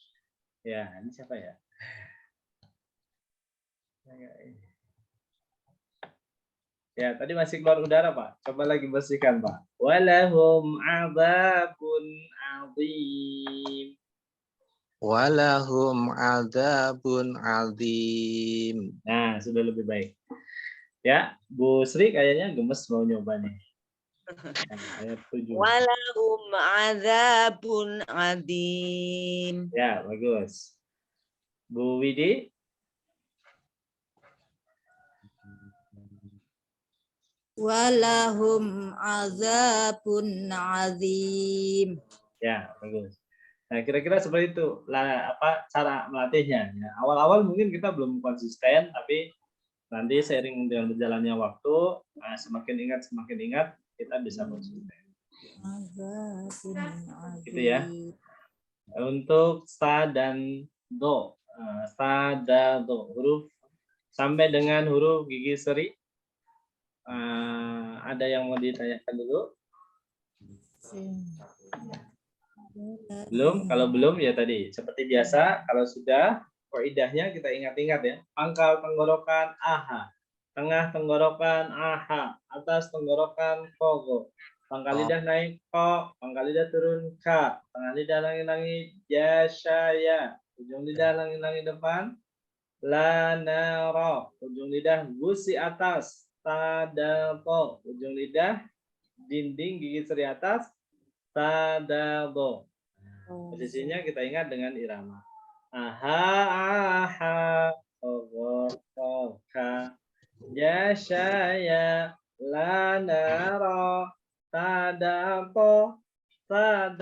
Ya, ini siapa ya? Ya, tadi masih keluar udara, Pak. Coba lagi bersihkan, Pak. Walahum adzabun 'adzim. Walahum adzabun 'adzim. Nah, sudah lebih baik. Ya, Bu Sri kayaknya gemes mau nyoba nih. Ayat 7. Walahum adzabun 'adzim. Ya, bagus. Bu Widi? Walahum azabun azim. Ya, bagus. Nah, kira-kira seperti itu lah cara melatihnya. Ya, awal-awal mungkin kita belum konsisten, tapi nanti seiring dengan berjalannya waktu, semakin ingat kita bisa konsisten. Azabun azim. Gitu ya. Untuk sa dan do, sa da do huruf sampai dengan huruf gigi seri. Ada yang mau ditanyakan dulu? Belum? Kalau belum ya tadi seperti biasa. Kalau sudah, kaidahnya kita ingat-ingat ya. Pangkal tenggorokan aha, tengah tenggorokan aha, atas tenggorokan kogo. Pangkal lidah naik ko, pangkal lidah turun ka, tengah lidah langit-langit jasaya, ujung lidah langit-langit depan la nara, ujung lidah gusi atas tadapo, ujung lidah dinding gigi seri atas tadabo. Posisinya kita ingat dengan irama. Aha, kogo, koka, jasaya, la nara, tadapo. Nah,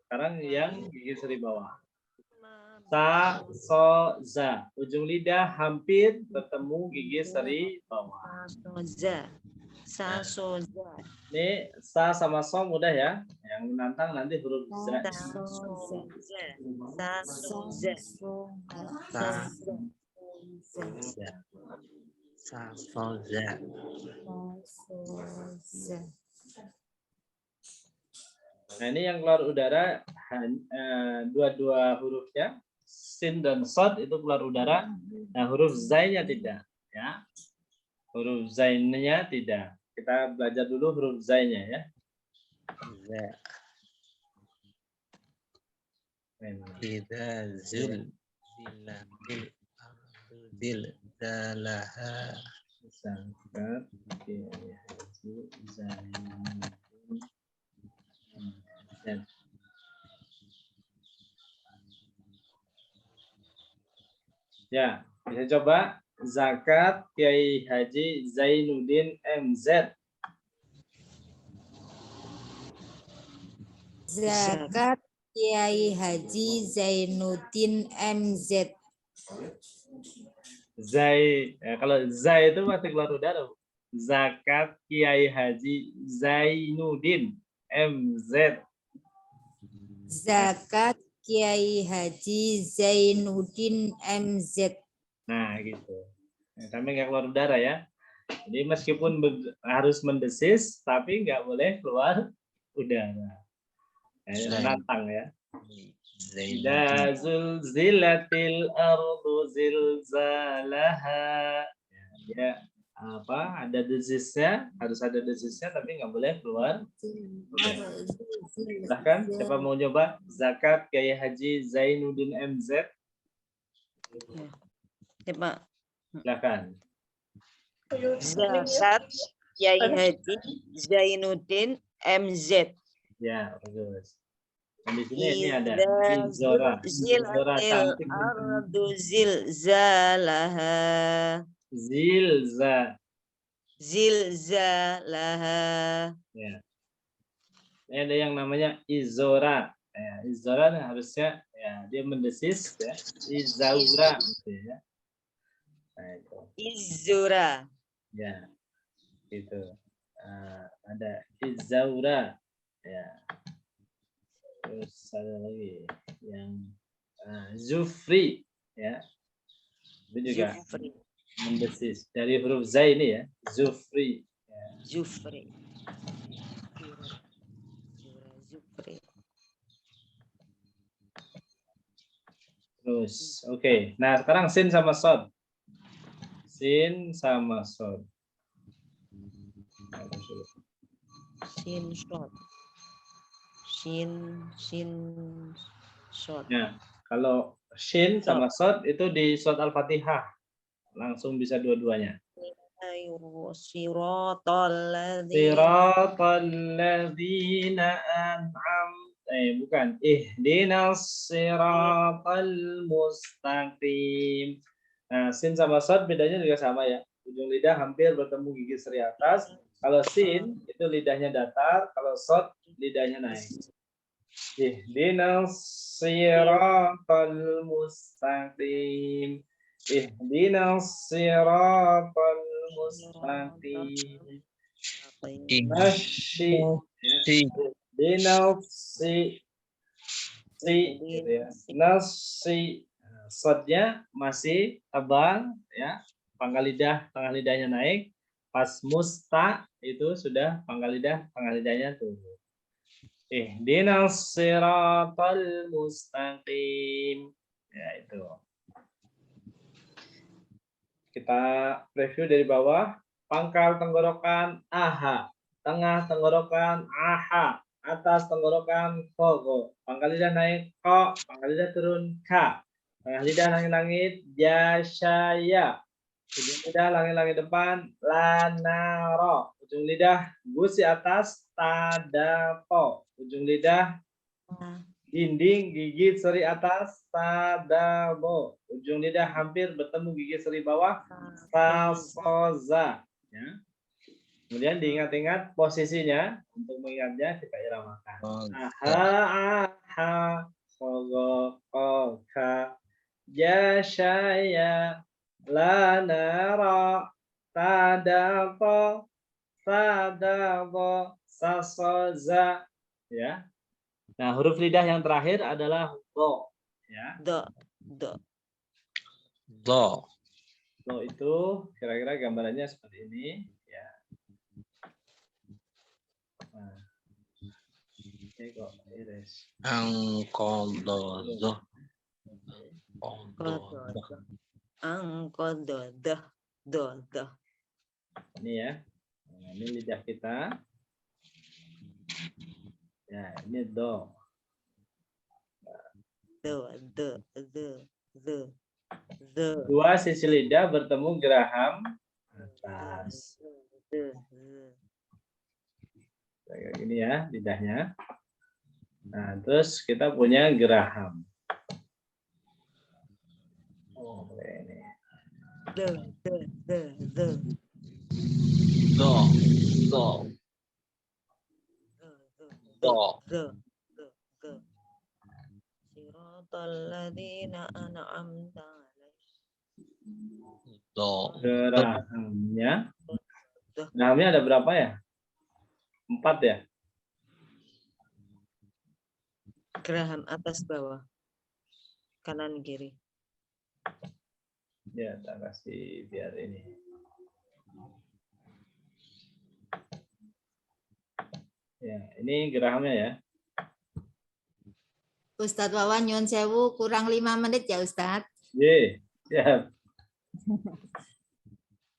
sekarang yang gigi seri bawah. Sa, so, za. Ujung lidah hampir bertemu gigi seri bawah. Sasoza. Sasoza. Ini sa sama so mudah ya. Yang menantang nanti huruf za. Safoza. Nah ini yang keluar udara dua-dua hurufnya sin dan sod itu keluar udara. Nah huruf zainya tidak ya. Huruf zainya tidak. Kita belajar dulu huruf zainya ya. Za. Idza zil zilatil ardu zilzalaha. Zakat ya, bisa coba zakat Kiai Haji Zainuddin MZ. Zakat Kiai Haji Zainuddin MZ. Kalau zai itu masih keluar udara. Zakat Kiai Haji Zainuddin MZ. Zakat Kiai Haji Zainuddin MZ. Nah, gitu. Nah, tapi nggak keluar udara ya. Jadi meskipun harus mendesis, tapi nggak boleh keluar udara. Menantang ya. Idza zulzilatil ardu zilzalaha. Ya, apa? Ada desisnya, harus ada desisnya, tapi nggak boleh keluar. Silahkan, siapa mau coba zakat Kiai Haji Zainuddin MZ? Coba. Silahkan. Zakat Kiai Haji Zainuddin MZ. Ya, bagus. Dan di sini ini ada Izora. Izora cantik. Ardu zilzalaha. Zilzalaha. Ya. Ini ada yang namanya Izora. Ya, Izora harusnya ya dia mendesis ya. Izaura gitu ya. Nah, itu. Izura. Ya. Gitu. Ada Izaura. Ya. Terus ada lagi yang Zufri ya. Itu juga Zufri. mendesis dari huruf zai ini ya. Zufri. Ya. Zufri. Zufri. Terus, oke. Nah, sekarang sin sama sod. Sin sama sod. Sin shot. Sin shot. Nah, kalau shin sama sod itu di surat Al-Fatihah. Langsung bisa dua-duanya. Siratal Siratal an'am. Bukan. Ihdinas siratal mustaqim. Nah, sin sama sod bedanya juga sama ya. Ujung lidah hampir bertemu gigi seri atas. Kalau sin itu lidahnya datar, kalau sod lidahnya naik. Ihdinas siratal mustaqim. Ihdinas siratal mustaqim. Masyi. Dinafsi. Gitu ya. Nasi. Sodnya masih tebal ya. Pangkal lidah, tengah lidahnya naik. Pas musta itu sudah pangkal lidah, tengah lidahnya turun. Ihdinas siratal mustaqim. Ya itu. Kita review dari bawah. Pangkal tenggorokan aha, tengah tenggorokan aha, atas tenggorokan ko. Pangkal lidah naik ko, pangkal lidah turun ka. Tengah lidah langit-langit jasaya. Ujung lidah langit-langit depan lanaro. Ujung lidah gusi atas tadapo. Ujung lidah dinding gigi seri atas tadabo. Ujung lidah hampir bertemu gigi seri bawah sasoza. Ya. Kemudian diingat-ingat posisinya. Untuk mengingatnya kita iramakan. Aha, aha, kogo, koka, jasaya, lanara, tadabo, tadabo, za, ya. Nah, huruf lidah yang terakhir adalah do, ya. Do. Do. Do itu kira-kira gambarannya seperti ini, ya. Nah, ini kok iris. Angkodozo. Angkodo. Do. Ini ya. Nah, ini lidah kita. Ya, ini do. Do. Dua sisi lidah bertemu geraham atas. Kayak gini ya lidahnya. Nah, terus kita punya geraham. Oh, ini. Do. Siratal ladzina an'amta 'alaihim. Do. Gerahamnya. Gerahamnya ada berapa ya? 4 ya? Geraham atas bawah. Kanan kiri. Ya, tak kasih biar ini. Ya, ini gerahamnya ya. Ustadz Wawan nyuwun sewu kurang 5 menit ya Ustadz. Ye, ya.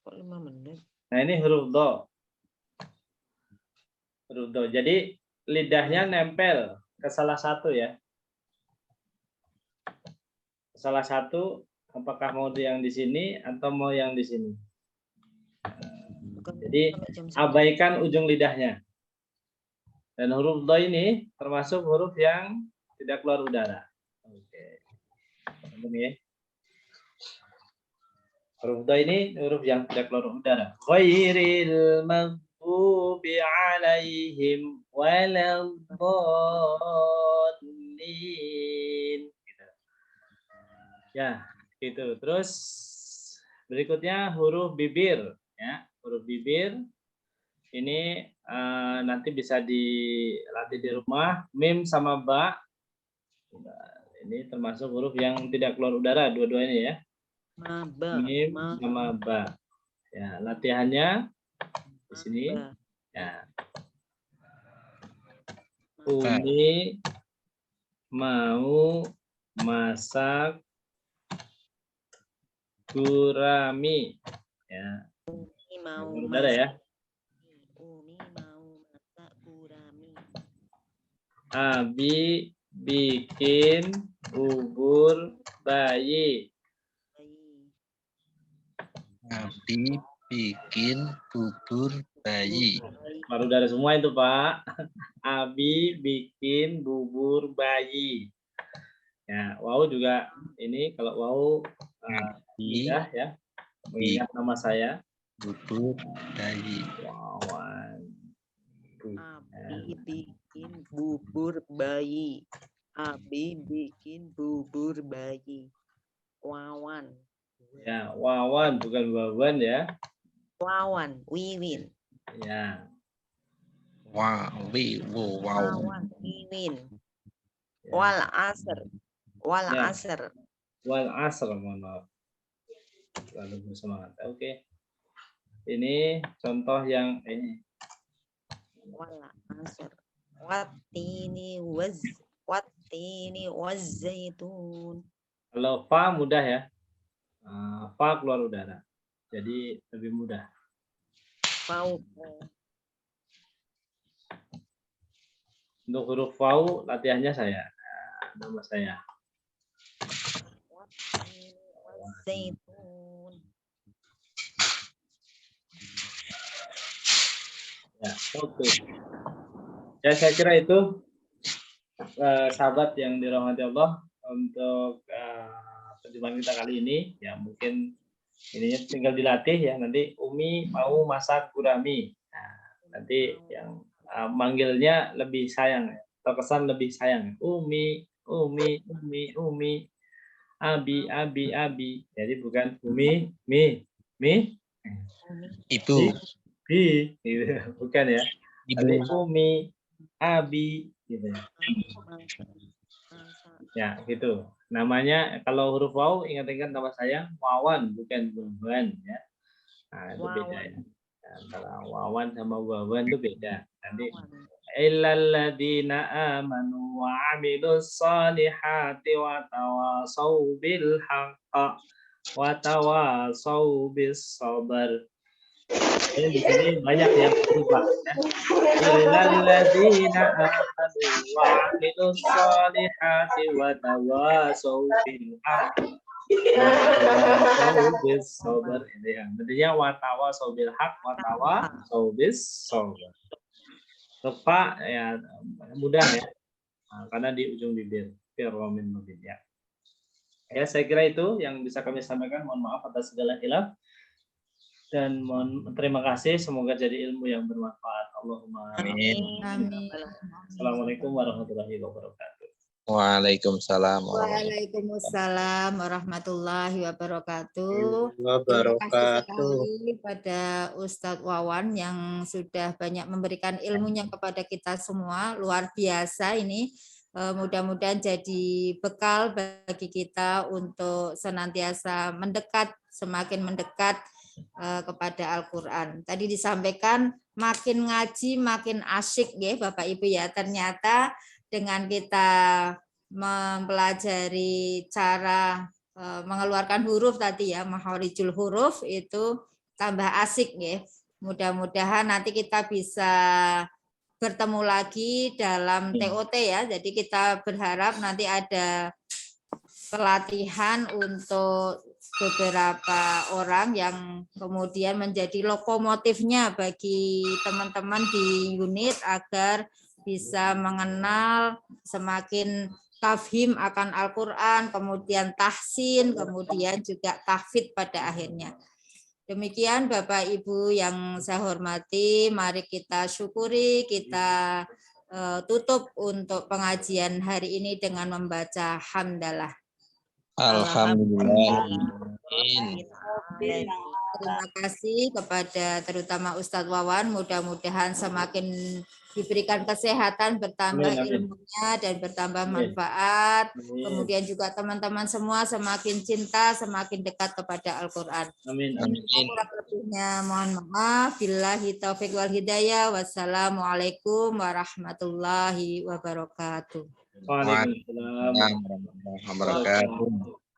Kok 5 menit? Nah, ini huruf do. Huruf do. Jadi lidahnya nempel ke salah satu ya. Salah satu, apakah mau yang di sini atau mau yang di sini. Jadi abaikan ujung lidahnya. Dan huruf do ini termasuk huruf yang tidak keluar udara. Oke. Ini. Huruf do ini huruf yang tidak keluar udara. Ghairil maghdubi alaihim waladdallin. Gitu. Ya, gitu. Terus berikutnya huruf bibir, ya. Huruf bibir ini nanti bisa dilatih di rumah. Mim sama ba. Ini termasuk huruf yang tidak keluar udara dua-duanya ya. Mim sama ba. Ya, latihannya di sini. Ya. Umi mau masak gurami. Ya. Umi mau Udara ya. Umi mau masak gurami. Abi bikin bubur bayi. Abi bikin bubur bayi. Baru dari semua itu Pak. Abi bikin bubur bayi. Ya, wow juga ini kalau wow lidah ya. Mengingat nama saya. Bubur bayi. Wawan. Abi bikin bubur bayi. Abi bikin bubur bayi. Wawan. Ya, Wawan bukan Wawan ya. Wawan, Wiwin. Ya. Wow. Wawan, Wiwin. Wal asr. Wal Ya. asr. Wal asr, mohon maaf. Lalu bersemangat. Oke. Ini contoh yang ini. Wal asr. Wattini waz zaitun. Kalau fa mudah ya. Fa keluar udara. Jadi lebih mudah. Fauq. Untuk huruf fau latihannya saya. Nama saya. Wattini waz zaitun. Ya, oke. Ya, saya kira itu sahabat yang dirahmati Allah untuk perjumpaan kita kali ini. Ya, mungkin ininya tinggal dilatih ya. Nanti Umi mau masak gurami. Nah, nanti yang manggilnya lebih sayang, terkesan lebih sayang. Umi. Abi. Jadi bukan Umi, mi. Ibu. Bi, gitu. Bukan ya. Ibu. Tapi Umi, abi gitu. Ya, gitu. Namanya kalau huruf waw ingat-ingat nama saya wawan bukan wawan ya. Nah, itu beda ya. Nah, antara wawan sama wawan itu beda. Nanti illalladzina amanu wa 'amilus solihati wa tawasau bil haqq wa tawasau bis sabr. Di sini banyak yang berubah ya. Illalladzina amanu wa 'amilus solihati wa tawasau bil haqq wa tawasau bis sabr. Ini ya. Intinya wa tawasau bil haqq wa tawasau bis sabr. Tepat ya mudah ya. Nah, karena di ujung bibir. Firromin mubin ya. Ya, saya kira itu yang bisa kami sampaikan. Mohon maaf atas segala khilaf. Dan mohon terima kasih, semoga jadi ilmu yang bermanfaat. Allahumma Amin. Amin. Assalamualaikum warahmatullahi wabarakatuh. Waalaikumsalam. Waalaikumsalam warahmatullahi wabarakatuh. Terima kasih Wabarakatuh. sekali pada Ustadz Wawan yang sudah banyak memberikan ilmunya kepada kita semua. Luar biasa ini. Mudah-mudahan jadi bekal bagi kita untuk senantiasa mendekat, semakin mendekat kepada Al-Quran. Tadi disampaikan makin ngaji makin asyik ya Bapak Ibu ya. Ternyata dengan kita mempelajari cara mengeluarkan huruf tadi ya, makharijul huruf itu tambah asik ya. Mudah-mudahan nanti kita bisa bertemu lagi dalam TOT ya. Jadi kita berharap nanti ada pelatihan untuk beberapa orang yang kemudian menjadi lokomotifnya bagi teman-teman di unit agar bisa mengenal semakin tafhim akan Al-Quran, kemudian tahsin, kemudian juga tahfidz pada akhirnya. Demikian Bapak Ibu yang saya hormati, mari kita syukuri, kita tutup untuk pengajian hari ini dengan membaca hamdalah. Alhamdulillah. Terima kasih kepada terutama Ustadz Wawan, mudah-mudahan semakin diberikan kesehatan, bertambah ilmunya dan bertambah manfaat. Kemudian juga teman-teman semua semakin cinta, semakin dekat kepada Al-Quran. Amin. Kurang lebihnya mohon maaf. Billahi taufiq wal hidayah. Wassalamualaikum warahmatullahi wabarakatuh. Waalaikumsalam warahmatullahi wabarakatuh.